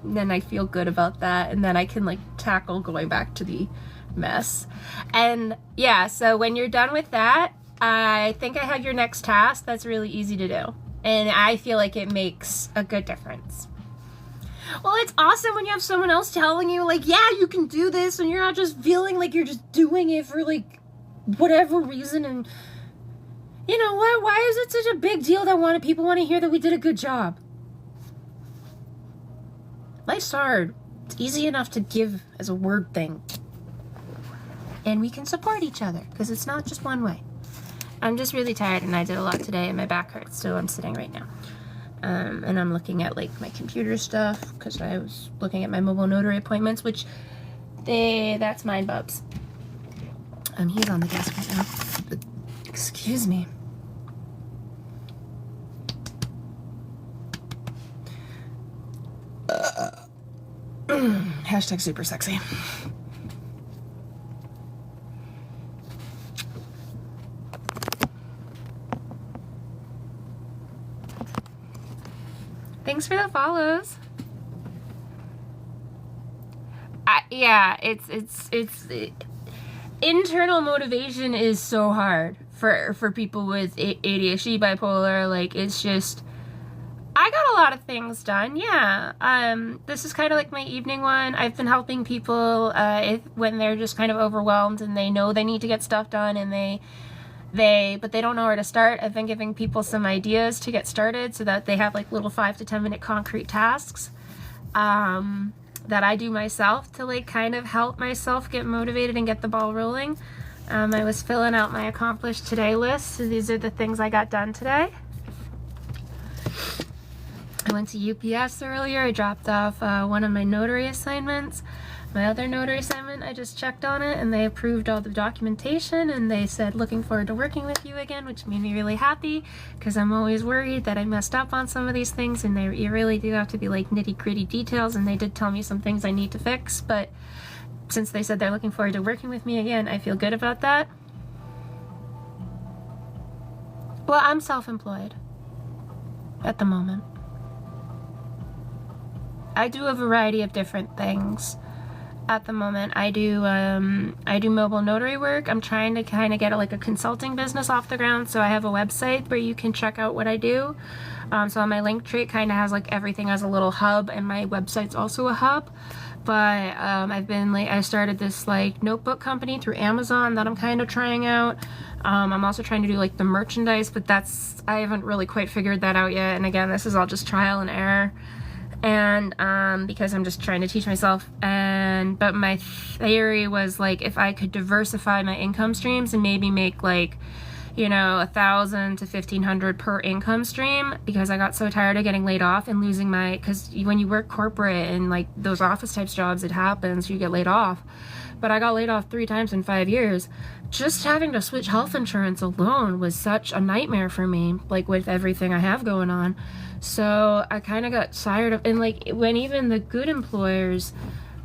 And then I feel good about that, and then I can like tackle going back to the mess. And yeah, so when you're done with that, I think I have your next task that's really easy to do. And I feel like it makes a good difference. Well, it's awesome when you have someone else telling you, like, yeah, you can do this, and you're not just feeling like you're just doing it for, like, whatever reason. And, you know what? Why is it such a big deal that people want to hear that we did a good job? Life's hard. It's easy enough to give as a word thing. And we can support each other, because it's not just one way. I'm just really tired, and I did a lot today, and my back hurts, so I'm sitting right now. And I'm looking at, like, my computer stuff, because I was looking at my mobile notary appointments, which that's mine, Bubs. He's on the desk right now. But, excuse me. Hashtag super sexy. Thanks for the follows. Yeah, it's internal motivation is so hard for people with ADHD, bipolar. Like, it's just, I got a lot of things done. Yeah. This is kind of like my evening one. I've been helping people when they're just kind of overwhelmed and they know they need to get stuff done, and but they don't know where to start. I've been giving people some ideas to get started so that they have like little 5 to 10 minute concrete tasks that I do myself to like kind of help myself get motivated and get the ball rolling. I was filling out my accomplished today list. So these are the things I got done today. I went to UPS earlier. I dropped off one of my notary assignments. My other notary assignment, I just checked on it, and they approved all the documentation, and they said, looking forward to working with you again, which made me really happy, because I'm always worried that I messed up on some of these things, and you really do have to be like nitty-gritty details, and they did tell me some things I need to fix, but since they said they're looking forward to working with me again, I feel good about that. Well, I'm self-employed at the moment. I do a variety of different things. At the moment, I do mobile notary work. I'm trying to kind of get like a consulting business off the ground, so I have a website where you can check out what I do. So on my Linktree, it kind of has like everything as a little hub, and my website's also a hub. But I started this like notebook company through Amazon that I'm kind of trying out. I'm also trying to do like the merchandise, but I haven't really quite figured that out yet. And again, this is all just trial and error. And because I'm just trying to teach myself, but my theory was like, if I could diversify my income streams and maybe make like, you know, $1,000 to $1,500 per income stream, because I got so tired of getting laid off and losing because when you work corporate and like those office types jobs, it happens, you get laid off. But I got laid off 3 times in 5 years. Just having to switch health insurance alone was such a nightmare for me, like with everything I have going on. So I kind of got tired of, and like when even the good employers,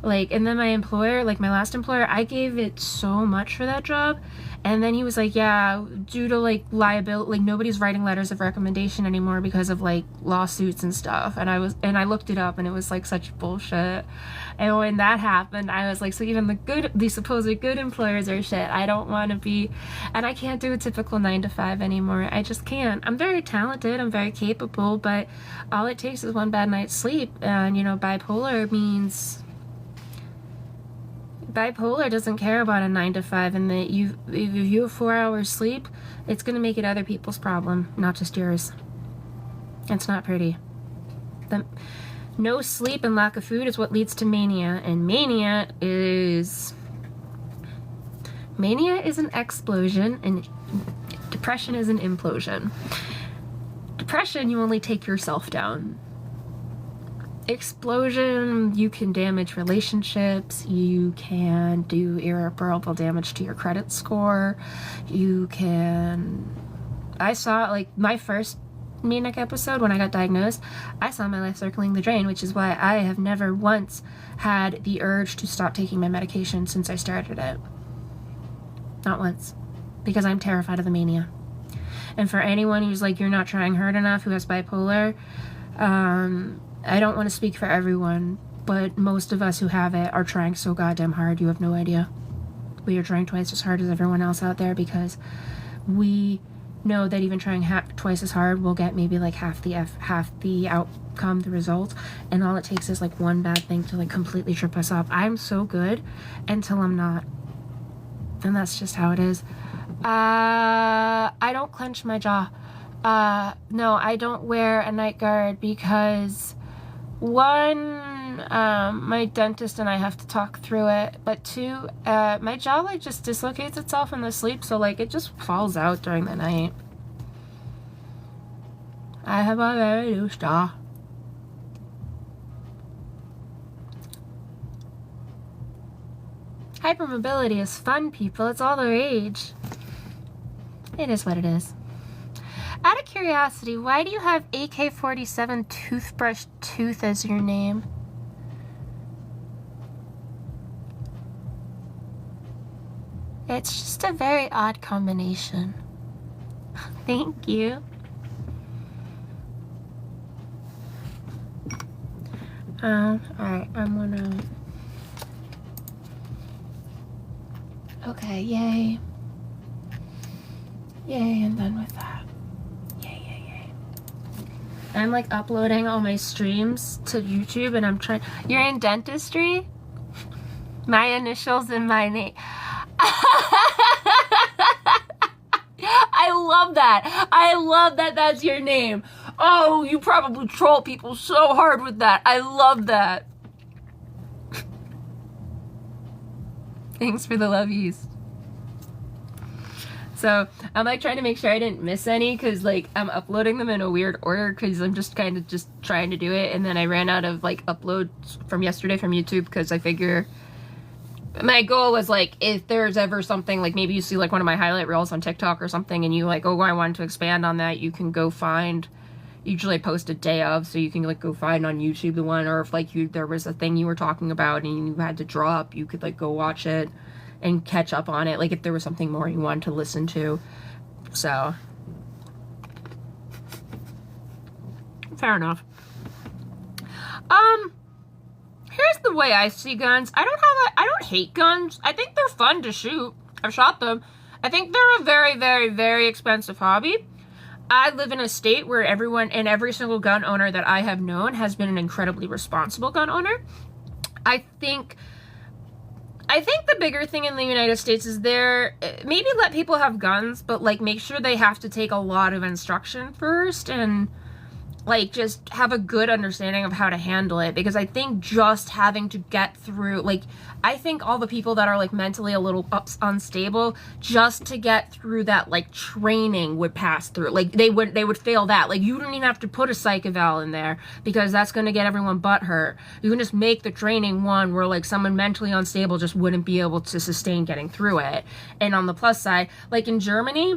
like, and then my employer, like my last employer, I gave it so much for that job. And then he was like, yeah, due to like liability, like nobody's writing letters of recommendation anymore because of like lawsuits and stuff. And I looked it up, and it was like such bullshit. And when that happened, I was like, so even the supposed good employers are shit. I don't want to be, and I can't do a typical 9 to 5 anymore. I just can't. I'm very talented, I'm very capable, but all it takes is one bad night's sleep. And you know, bipolar doesn't care about a 9 to 5, and that if you have 4 hours sleep, it's going to make it other people's problem, not just yours. It's not pretty. No sleep and lack of food is what leads to mania, and mania is an explosion, and depression is an implosion. Depression, you only take yourself down. Explosion, you can damage relationships, you can do irreparable damage to your credit score, I saw like my first manic episode when I got diagnosed, I saw my life circling the drain, which is why I have never once had the urge to stop taking my medication since I started it. Not once. Because I'm terrified of the mania. And for anyone who's like, you're not trying hard enough, who has bipolar, I don't want to speak for everyone, but most of us who have it are trying so goddamn hard, you have no idea. We are trying twice as hard as everyone else out there because we know that even trying twice as hard will get maybe like half the outcome, the result, and all it takes is like one bad thing to like completely trip us up. I'm so good until I'm not, and that's just how it is. I don't clench my jaw. No, I don't wear a night guard because one, my dentist and I have to talk through it, but two, my jaw like just dislocates itself in the sleep, so like it just falls out during the night. I have a very loose jaw. Hypermobility is fun, people. It's all the rage. It is what it is. Out of curiosity, why do you have AK-47 toothbrush tooth as your name? It's just a very odd combination. Thank you. Alright, I'm gonna... Okay, yay. Yay, I'm done with that. I'm like uploading all my streams to YouTube and I'm trying. You're in dentistry? My initials and my name. I love that. I love that that's your name. Oh, you probably troll people so hard with that. I love that. Thanks for the lovies. So I'm like trying to make sure I didn't miss any because like I'm uploading them in a weird order because I'm just kind of just trying to do it, and then I ran out of like uploads from yesterday from YouTube because I figure my goal was like if there's ever something like maybe you see like one of my highlight reels on TikTok or something and you like, oh, I wanted to expand on that, you can go find, usually I post a day of, so you can like go find on YouTube the one, or if like there was a thing you were talking about and you had to drop, you could like go watch it and catch up on it, like if there was something more you wanted to listen to. So fair enough. Here's the way I see guns. I don't hate guns. I think they're fun to shoot. I've shot them. I think they're a very, very, very expensive hobby. I live in a state where everyone and every single gun owner that I have known has been an incredibly responsible gun owner. I think the bigger thing in the United States is maybe let people have guns, but like make sure they have to take a lot of instruction first and like just have a good understanding of how to handle it, because I think just having to get through, like I think all the people that are like mentally a little unstable, just to get through that like training would pass through, like they would fail that. Like you don't even have to put a psych eval in there because that's going to get everyone butthurt. You can just make the training one where like someone mentally unstable just wouldn't be able to sustain getting through it. And on the plus side, like in Germany,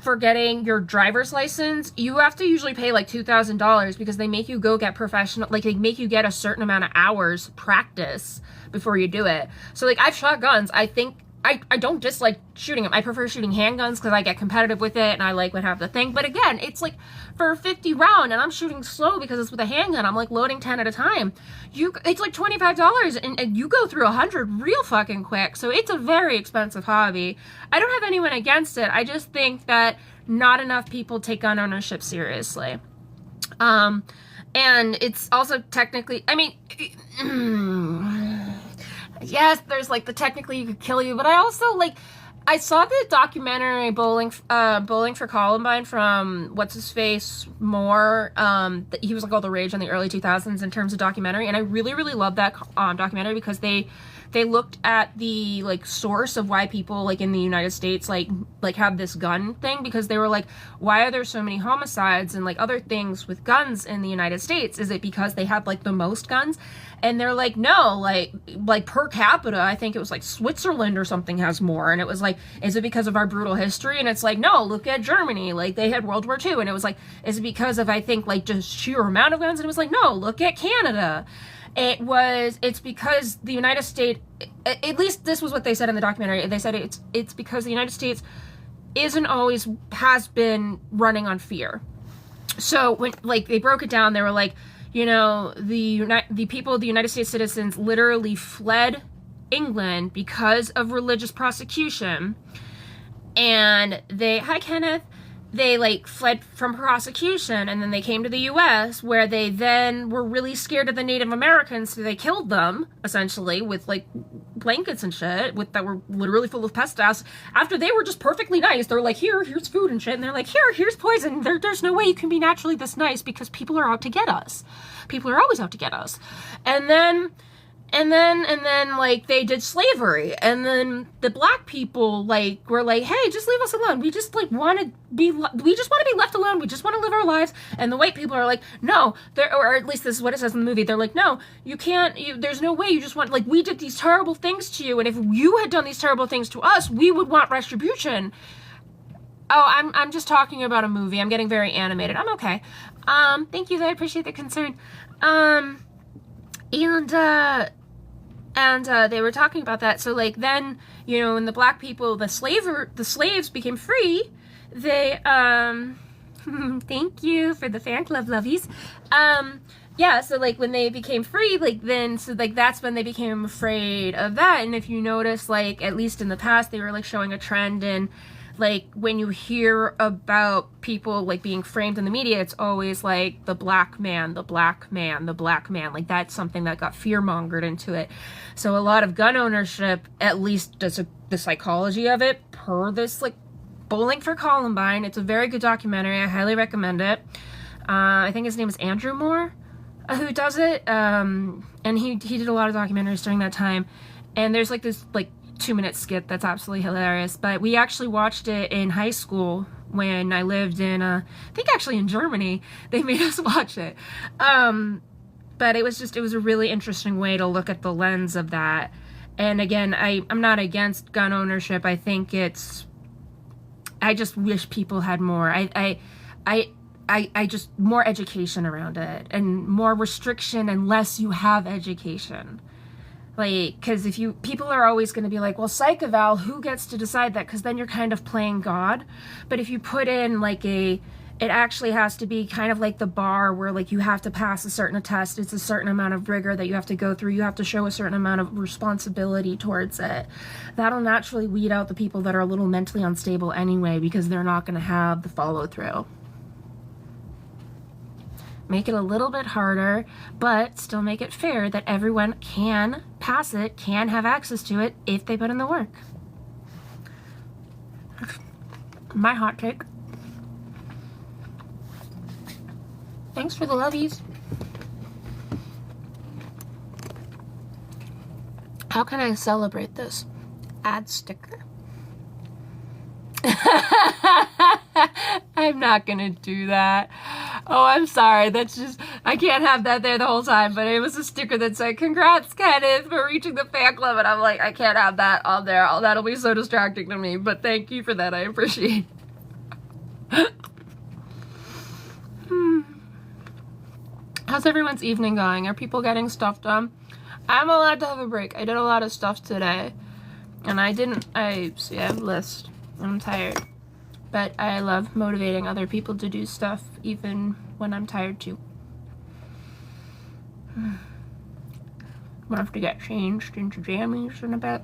for getting your driver's license, you have to usually pay like $2,000 because they make you go get professional, like they make you get a certain amount of hours practice before you do it. So like I've shot guns. I think I don't dislike shooting them. I prefer shooting handguns because I get competitive with it and I like would have the thing. But again, it's like for a 50 round and I'm shooting slow because it's with a handgun. I'm like loading 10 at a time. It's like $25 and you go through 100 real fucking quick. So it's a very expensive hobby. I don't have anyone against it. I just think that not enough people take gun ownership seriously. And it's also technically, I mean, yes, there's like the technically you could kill you, but I also like, I saw the documentary Bowling for Columbine from what's his face Moore. He was like all the rage in the early 2000s in terms of documentary, and I really, really love that documentary because they they looked at the like source of why people like in the United States like have this gun thing, because they were like, why are there so many homicides and like other things with guns in the United States? Is it because they have like the most guns? And they're like, no, like per capita, I think it was like Switzerland or something has more. And it was like, is it because of our brutal history? And it's like, no, look at Germany, like they had World War II. And it was like, is it because of, I think, like just sheer amount of guns? And it was like, no, look at Canada. It's because the United States, at least this was what they said in the documentary. They said it's because the United States has been running on fear. So when like they broke it down, they were like, you know, the people, the United States citizens literally fled England because of religious prosecution. And hi Kenneth, they like fled from prosecution, and then they came to the US, where they then were really scared of the Native Americans, so they killed them essentially with like blankets and shit that were literally full of pest gas, after they were just perfectly nice. They're like, here's food and shit, and they're like, here's poison. There's no way you can be naturally this nice, because people are out to get us. People are always out to get us. And then like they did slavery, and then the black people like were like, hey, just leave us alone. We just like want to be left alone. We just want to live our lives. And the white people are like, no, or at least this is what it says in the movie. They're like, no, you can't. There's no way. You just want, like, we did these terrible things to you, and if you had done these terrible things to us, we would want retribution. Oh, I'm just talking about a movie. I'm getting very animated. I'm okay. Thank you. I appreciate the concern. And they were talking about that. So like then, you know, when the black people, the slaves became free, they thank you for the fan club lovies. Yeah, so like when they became free, like then, so like that's when they became afraid of that. And if you notice, like at least in the past, they were like showing a trend in, like when you hear about people like being framed in the media, it's always like the black man, the black man, the black man. Like that's something that got fear-mongered into it. So a lot of gun ownership, at least the psychology of it, per this like Bowling for Columbine. It's a very good documentary. I highly recommend it. I think his name is Andrew Moore, who does it. And he did a lot of documentaries during that time. And there's like this like 2-minute skit that's absolutely hilarious. But we actually watched it in high school when I lived in I think actually in Germany. They made us watch it. But it was a really interesting way to look at the lens of that. And again, I'm not against gun ownership. I think I just wish people had more. I just more education around it, and more restriction unless you have education. Like, because people are always going to be like, well, psych eval, who gets to decide that? Because then you're kind of playing God. But if you put in like it actually has to be kind of like the bar, where like you have to pass a certain test. It's a certain amount of rigor that you have to go through. You have to show a certain amount of responsibility towards it. That'll naturally weed out the people that are a little mentally unstable anyway, because they're not going to have the follow through. Make it a little bit harder, but still make it fair that everyone can pass it, can have access to it if they put in the work. My hot take. Thanks for the lovies. How can I celebrate this? Add sticker. I'm not gonna do that. Oh, I'm sorry. That's just, I can't have that there the whole time. But it was a sticker that said, congrats, Kenneth, for reaching the fan club. And I'm like, I can't have that on there. Oh, that'll be so distracting to me. But thank you for that. I appreciate it. How's everyone's evening going? Are people getting stuff done? I'm allowed to have a break. I did a lot of stuff today. And I have a list. I'm tired. But I love motivating other people to do stuff even when I'm tired too. I'm gonna have to get changed into jammies in a bit.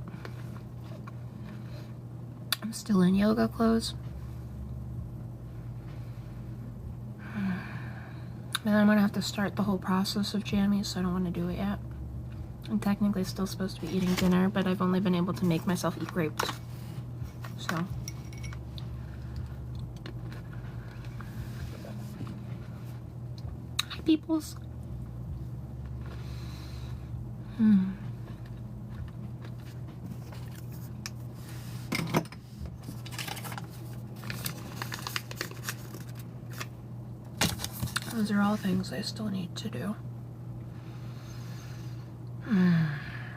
I'm still in yoga clothes. And then I'm gonna have to start the whole process of jammies, so I don't want to do it yet. I'm technically still supposed to be eating dinner, but I've only been able to make myself eat grapes. So. Hi, peoples. Those are all things I still need to do.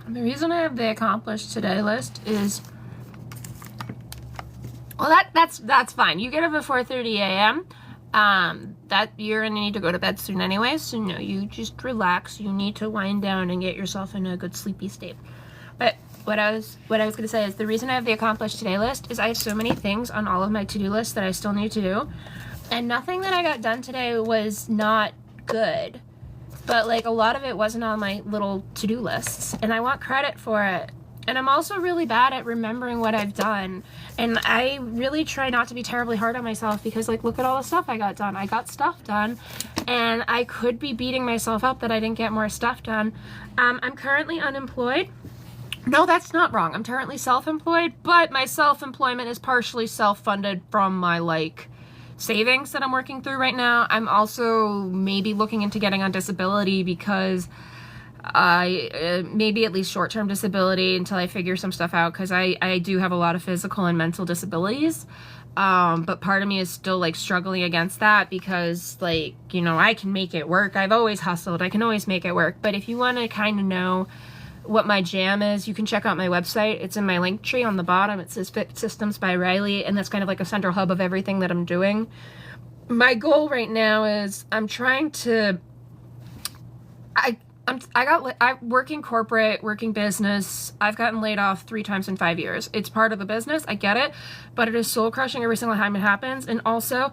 The reason I have the accomplished today list is, well, that's fine. You get up at 4:30 a.m. That you're gonna need to go to bed soon anyway, so no, you just relax. You need to wind down and get yourself in a good sleepy state. But what I was gonna say is the reason I have the accomplished today list is I have so many things on all of my to-do lists that I still need to do, and nothing that I got done today was not good. But like a lot of it wasn't on my little to-do lists, and I want credit for it. And I'm also really bad at remembering what I've done, and I really try not to be terribly hard on myself because like look at all the stuff I got done. I got stuff done, and I could be beating myself up that I didn't get more stuff done. I'm currently unemployed. No, that's not wrong. I'm currently self-employed, but my self-employment is partially self-funded from my like savings that I'm working through right now. I'm also maybe looking into getting on disability because I maybe at least short-term disability until I figure some stuff out, because I do have a lot of physical and mental disabilities, but part of me is still like struggling against that because like, you know, I can make it work. I've always hustled. I can always make it work. But if you want to kind of know what my jam is, you can check out my website. It's in my link tree on the bottom. It says Fit Systems by Reilly, and that's kind of like a central hub of everything that I'm doing. My goal right now is I'm trying to, I working corporate, working business. I've gotten laid off 3 times in 5 years. It's part of the business. I get it, but it is soul crushing every single time it happens. And also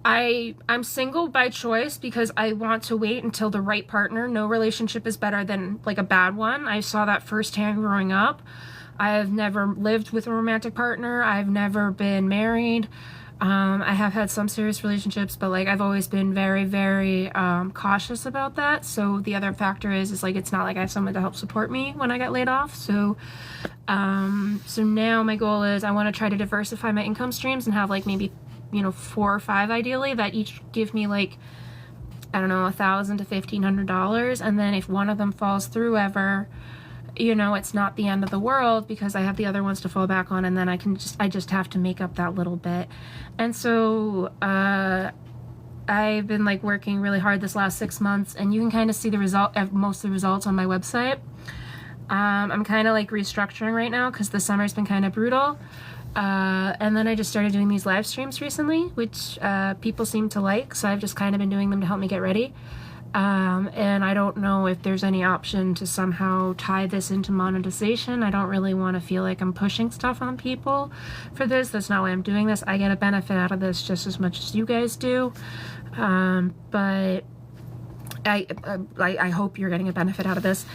I'm single by choice because I want to wait until the right partner. No relationship is better than like a bad one. I saw that firsthand growing up. I've never lived with a romantic partner. I've never been married. I have had some serious relationships, but like I've always been very, very cautious about that. So the other factor is like it's not like I have someone to help support me when I got laid off. So now my goal is I want to try to diversify my income streams and have like maybe, you know, 4 or 5 ideally that each give me like, I don't know, $1,000 to $1,500. And then if one of them falls through ever, you know, it's not the end of the world because I have the other ones to fall back on, and then I just have to make up that little bit. And so I've been like working really hard this last 6 months, and you can kind of see the result of most of the results on my website. I'm kind of like restructuring right now because the summer's been kind of brutal. And then I just started doing these live streams recently, which people seem to like, so I've just kind of been doing them to help me get ready. And I don't know if there's any option to somehow tie this into monetization. I don't really want to feel like I'm pushing stuff on people for this. That's not why I'm doing this. I get a benefit out of this just as much as you guys do. But I hope you're getting a benefit out of this.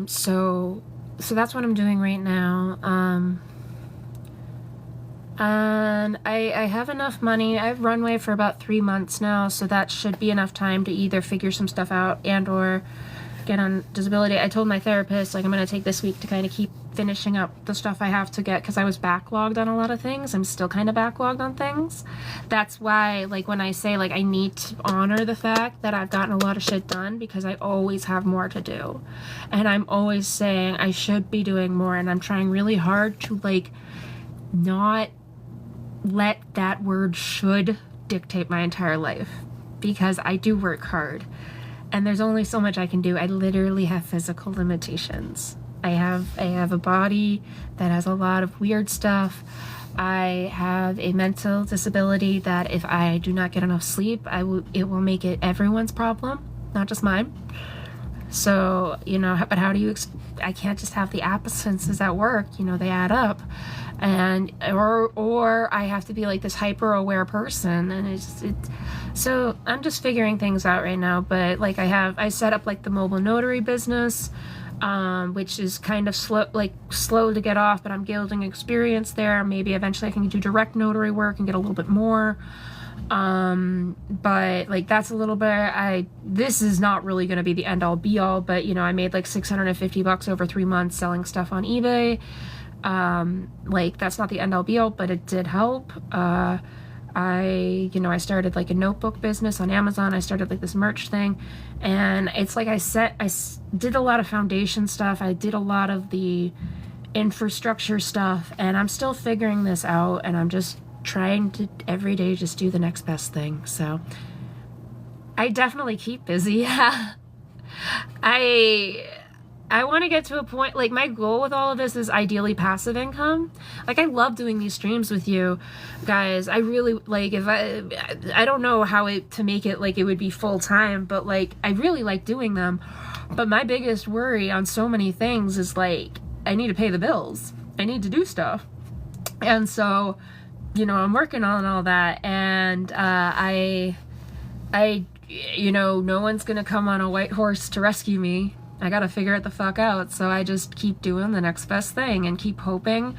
So that's what I'm doing right now. And I have enough money. I have runway for about 3 months now, so that should be enough time to either figure some stuff out and or get on disability. I told my therapist, like, I'm going to take this week to kind of keep finishing up the stuff I have to get, because I was backlogged on a lot of things. I'm still kind of backlogged on things. That's why, like, when I say, like, I need to honor the fact that I've gotten a lot of shit done, because I always have more to do. And I'm always saying I should be doing more, and I'm trying really hard to, like, not let that word should dictate my entire life, because I do work hard and there's only so much I can do. I literally have physical limitations. I have a body that has a lot of weird stuff. I have a mental disability that if I do not get enough sleep, it will make it everyone's problem, not just mine. So, you know, but how do you, I can't just have the absences at work, you know, they add up. And, or I have to be like this hyper aware person, and so I'm just figuring things out right now. But like I set up like the mobile notary business, which is kind of slow to get off, but I'm building experience there. Maybe eventually I can do direct notary work and get a little bit more. But like that's a little bit, this is not really going to be the end all be all, but you know, I made like $650 over 3 months selling stuff on eBay. Like that's not the end all be all, but it did help. I started like a notebook business on Amazon. I started like this merch thing, and it's like I did a lot of foundation stuff. I did a lot of the infrastructure stuff, and I'm still figuring this out, and I'm just trying to every day just do the next best thing. So I definitely keep busy. Yeah. I want to get to a point, like, my goal with all of this is ideally passive income. Like, I love doing these streams with you guys. I really, like, if I don't know how to make it, like, it would be full time, but, like, I really like doing them. But my biggest worry on so many things is, like, I need to pay the bills. I need to do stuff. And so, you know, I'm working on all that, and you know, no one's gonna come on a white horse to rescue me. I gotta figure it the fuck out. So I just keep doing the next best thing and keep hoping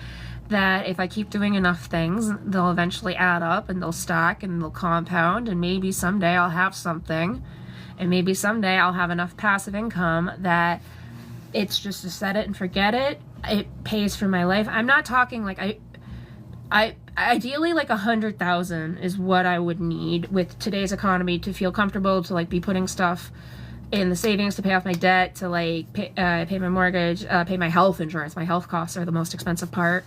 that if I keep doing enough things, they'll eventually add up and they'll stack and they'll compound, and maybe someday I'll have something, and maybe someday I'll have enough passive income that it's just to set it and forget it. It pays for my life. I'm not talking like I ideally like 100,000 is what I would need with today's economy to feel comfortable, to like be putting stuff in the savings to pay off my debt, to like pay my mortgage, pay my health insurance. My health costs are the most expensive part.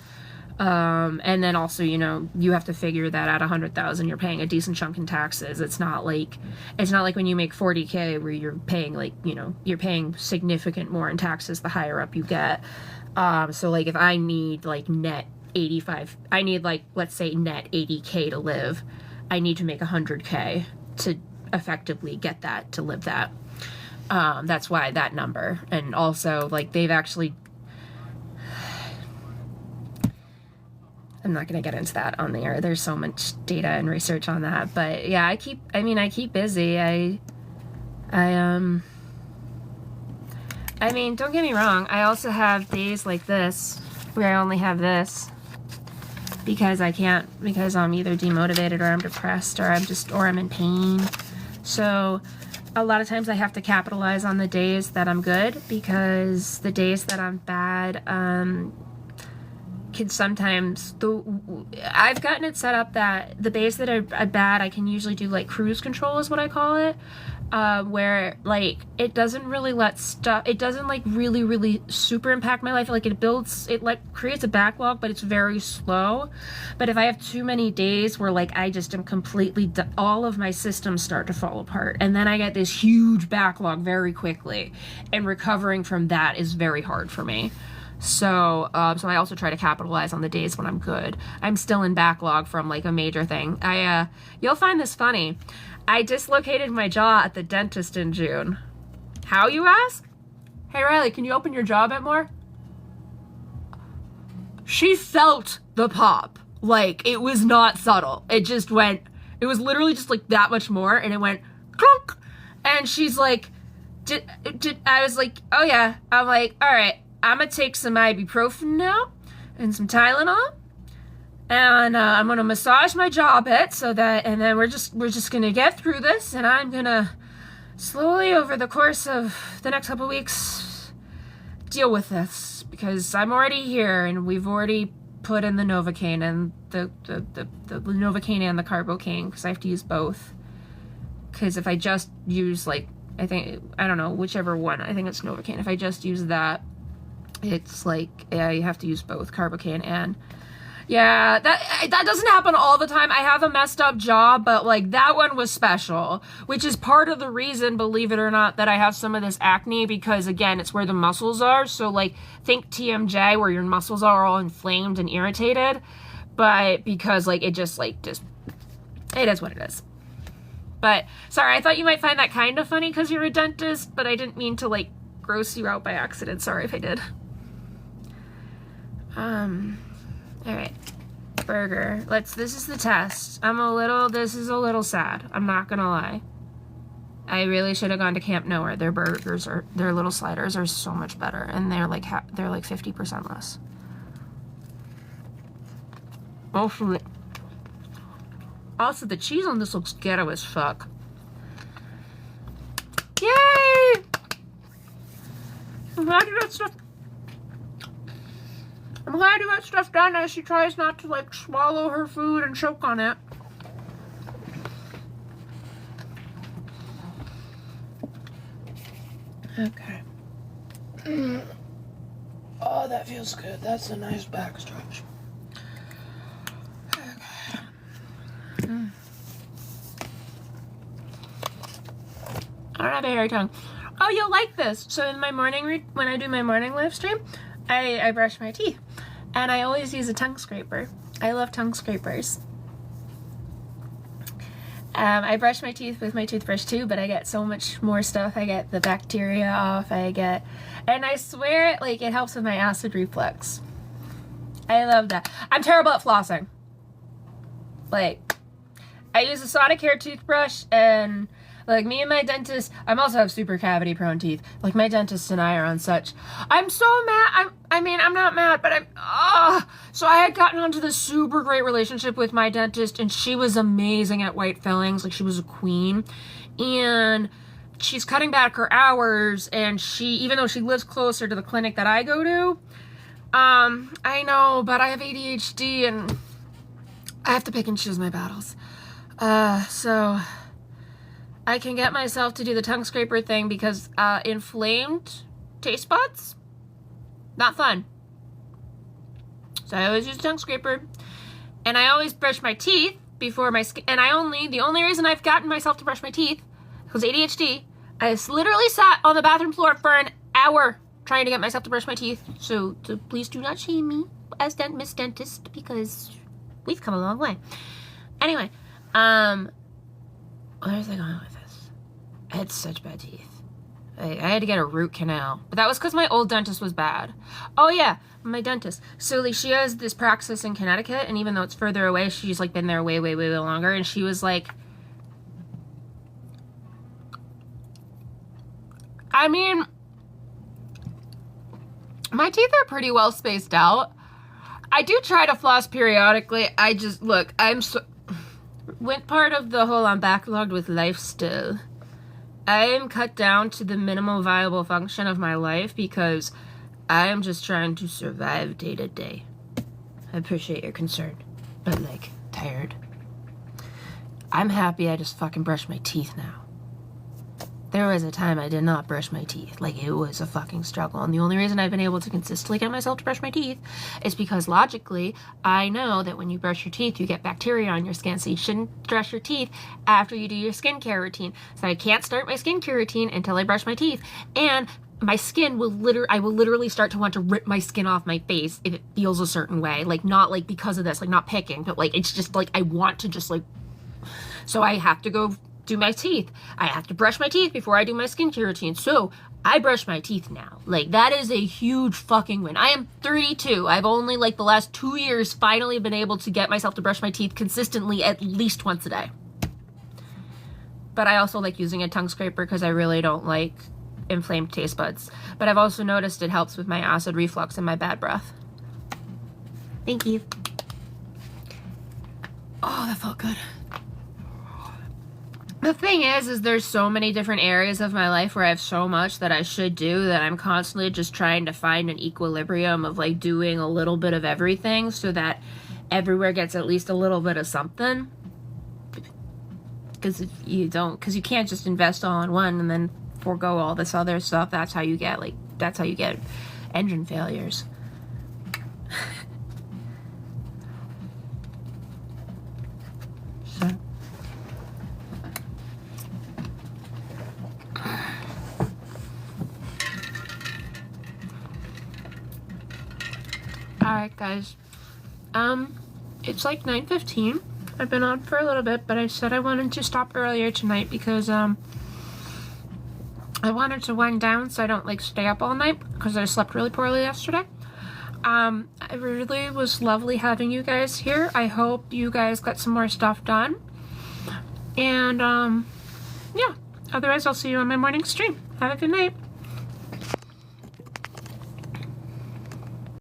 And then also, you know, you have to figure that at 100,000 you're paying a decent chunk in taxes. It's not like when you make 40K where you're paying, like, you know, you're paying significant more in taxes the higher up you get. So like if I need like net 85, I need like, let's say net 80K to live, I need to make 100K to effectively get that, to live that. That's why that number. And also, like, they've actually, I'm not going to get into that on the air. There's so much data and research on that. But yeah, I keep busy. I mean, don't get me wrong. I also have days like this where I only have this because I'm either demotivated or I'm depressed or I'm in pain. So a lot of times I have to capitalize on the days that I'm good, because the days that I'm bad, can sometimes, I've gotten it set up that the days that are bad, I can usually do like cruise control is what I call it, where like it doesn't really it doesn't like really super impact my life. Like it like creates a backlog, but it's very slow. But if I have too many days where like I just am completely, all of my systems start to fall apart, and then I get this huge backlog very quickly, and recovering from that is very hard for me. So I also try to capitalize on the days when I'm good. I'm still in backlog from like a major thing. You'll find this funny. I dislocated my jaw at the dentist in June. How, you ask? Hey Reilly, can you open your jaw a bit more? She felt the pop. Like, it was not subtle. It was literally just like that much more, and it went clunk. And she's like, I was like, oh yeah. I'm like, all right. I'm gonna take some ibuprofen now and some Tylenol, and I'm gonna massage my jaw a bit and then we're just gonna get through this, and I'm gonna slowly over the course of the next couple of weeks deal with this, because I'm already here and we've already put in the Novocaine and the Novocaine and the Carbocaine, because I have to use both. Because if I just use I don't know, whichever one, I think it's Novocaine. If I just use that, it's like, yeah, you have to use both Carbocaine and, yeah, that doesn't happen all the time. I have a messed up jaw, but like that one was special, which is part of the reason, believe it or not, that I have some of this acne, because again, it's where the muscles are. So like, think TMJ, where your muscles are all inflamed and irritated, but because like it just it is what it is. But sorry, I thought you might find that kind of funny because you're a dentist, but I didn't mean to like gross you out by accident. Sorry if I did. All right, burger. This is the test. This is a little sad. I'm not gonna lie. I really should have gone to Camp Nowhere. Their burgers their little sliders are so much better, and they're like 50% less. Also, the cheese on this looks ghetto as fuck. Yay! I'm glad you got stuff done as she tries not to like swallow her food and choke on it. Okay. Oh, that feels good. That's a nice back stretch. Okay. I don't have a hairy tongue. Oh, you'll like this. So in my morning, when I do my morning live stream, I brush my teeth. And I always use a tongue scraper. I love tongue scrapers. I brush my teeth with my toothbrush too, but I get so much more stuff. I get the bacteria off, and I swear like it helps with my acid reflux. I love that. I'm terrible at flossing. Like, I use a Sonicare toothbrush, and like me and my dentist, I also have super cavity prone teeth. Like my dentist and I are on such, I'm so mad. I'm not mad, but so I had gotten onto this super great relationship with my dentist, and she was amazing at white fillings. Like, she was a queen, and she's cutting back her hours, and even though she lives closer to the clinic that I go to, I know, but I have ADHD and I have to pick and choose my battles. So I can get myself to do the tongue scraper thing because inflamed taste buds, not fun. So I always use a tongue scraper, and I always brush my teeth before my skin. And the only reason I've gotten myself to brush my teeth was ADHD. I literally sat on the bathroom floor for an hour trying to get myself to brush my teeth. So please do not shame me as Miss Dentist, because we've come a long way. Anyway, where was I going with this? I had such bad teeth. I had to get a root canal, but that was because my old dentist was bad. Oh yeah, my dentist. So like, she has this practice in Connecticut, and even though it's further away, she's like been there way longer. And she was like, I mean, my teeth are pretty well spaced out. I do try to floss periodically. I just, look, went part of the whole I'm backlogged with life still. I am cut down to the minimal viable function of my life because I am just trying to survive day to day. I appreciate your concern, but like, tired. I'm happy I just fucking brush my teeth now. There was a time I did not brush my teeth. Like, it was a fucking struggle. And the only reason I've been able to consistently get myself to brush my teeth is because logically, I know that when you brush your teeth, you get bacteria on your skin. So you shouldn't brush your teeth after you do your skincare routine. So I can't start my skincare routine until I brush my teeth. And my skin will I will literally start to want to rip my skin off my face if it feels a certain way. Like, not like because of this, like not picking, but like, it's just like, I want to just like, so I have to go do my teeth. I have to brush my teeth before I do my skincare routine. So I brush my teeth now. Like, that is a huge fucking win. I am 32. I've only like the last 2 years finally been able to get myself to brush my teeth consistently at least once a day. But I also like using a tongue scraper because I really don't like inflamed taste buds. But I've also noticed it helps with my acid reflux and my bad breath. Thank you. Oh, that felt good. The thing is there's so many different areas of my life where I have so much that I should do that I'm constantly just trying to find an equilibrium of like doing a little bit of everything so that everywhere gets at least a little bit of something. Because if you don't, because you can't just invest all in one and then forego all this other stuff. That's how you get engine failures. So. Alright guys, it's like 9:15. I've been on for a little bit, but I said I wanted to stop earlier tonight because I wanted to wind down so I don't like stay up all night because I slept really poorly yesterday. It really was lovely having you guys here. I hope you guys got some more stuff done. And yeah, otherwise I'll see you on my morning stream. Have a good night.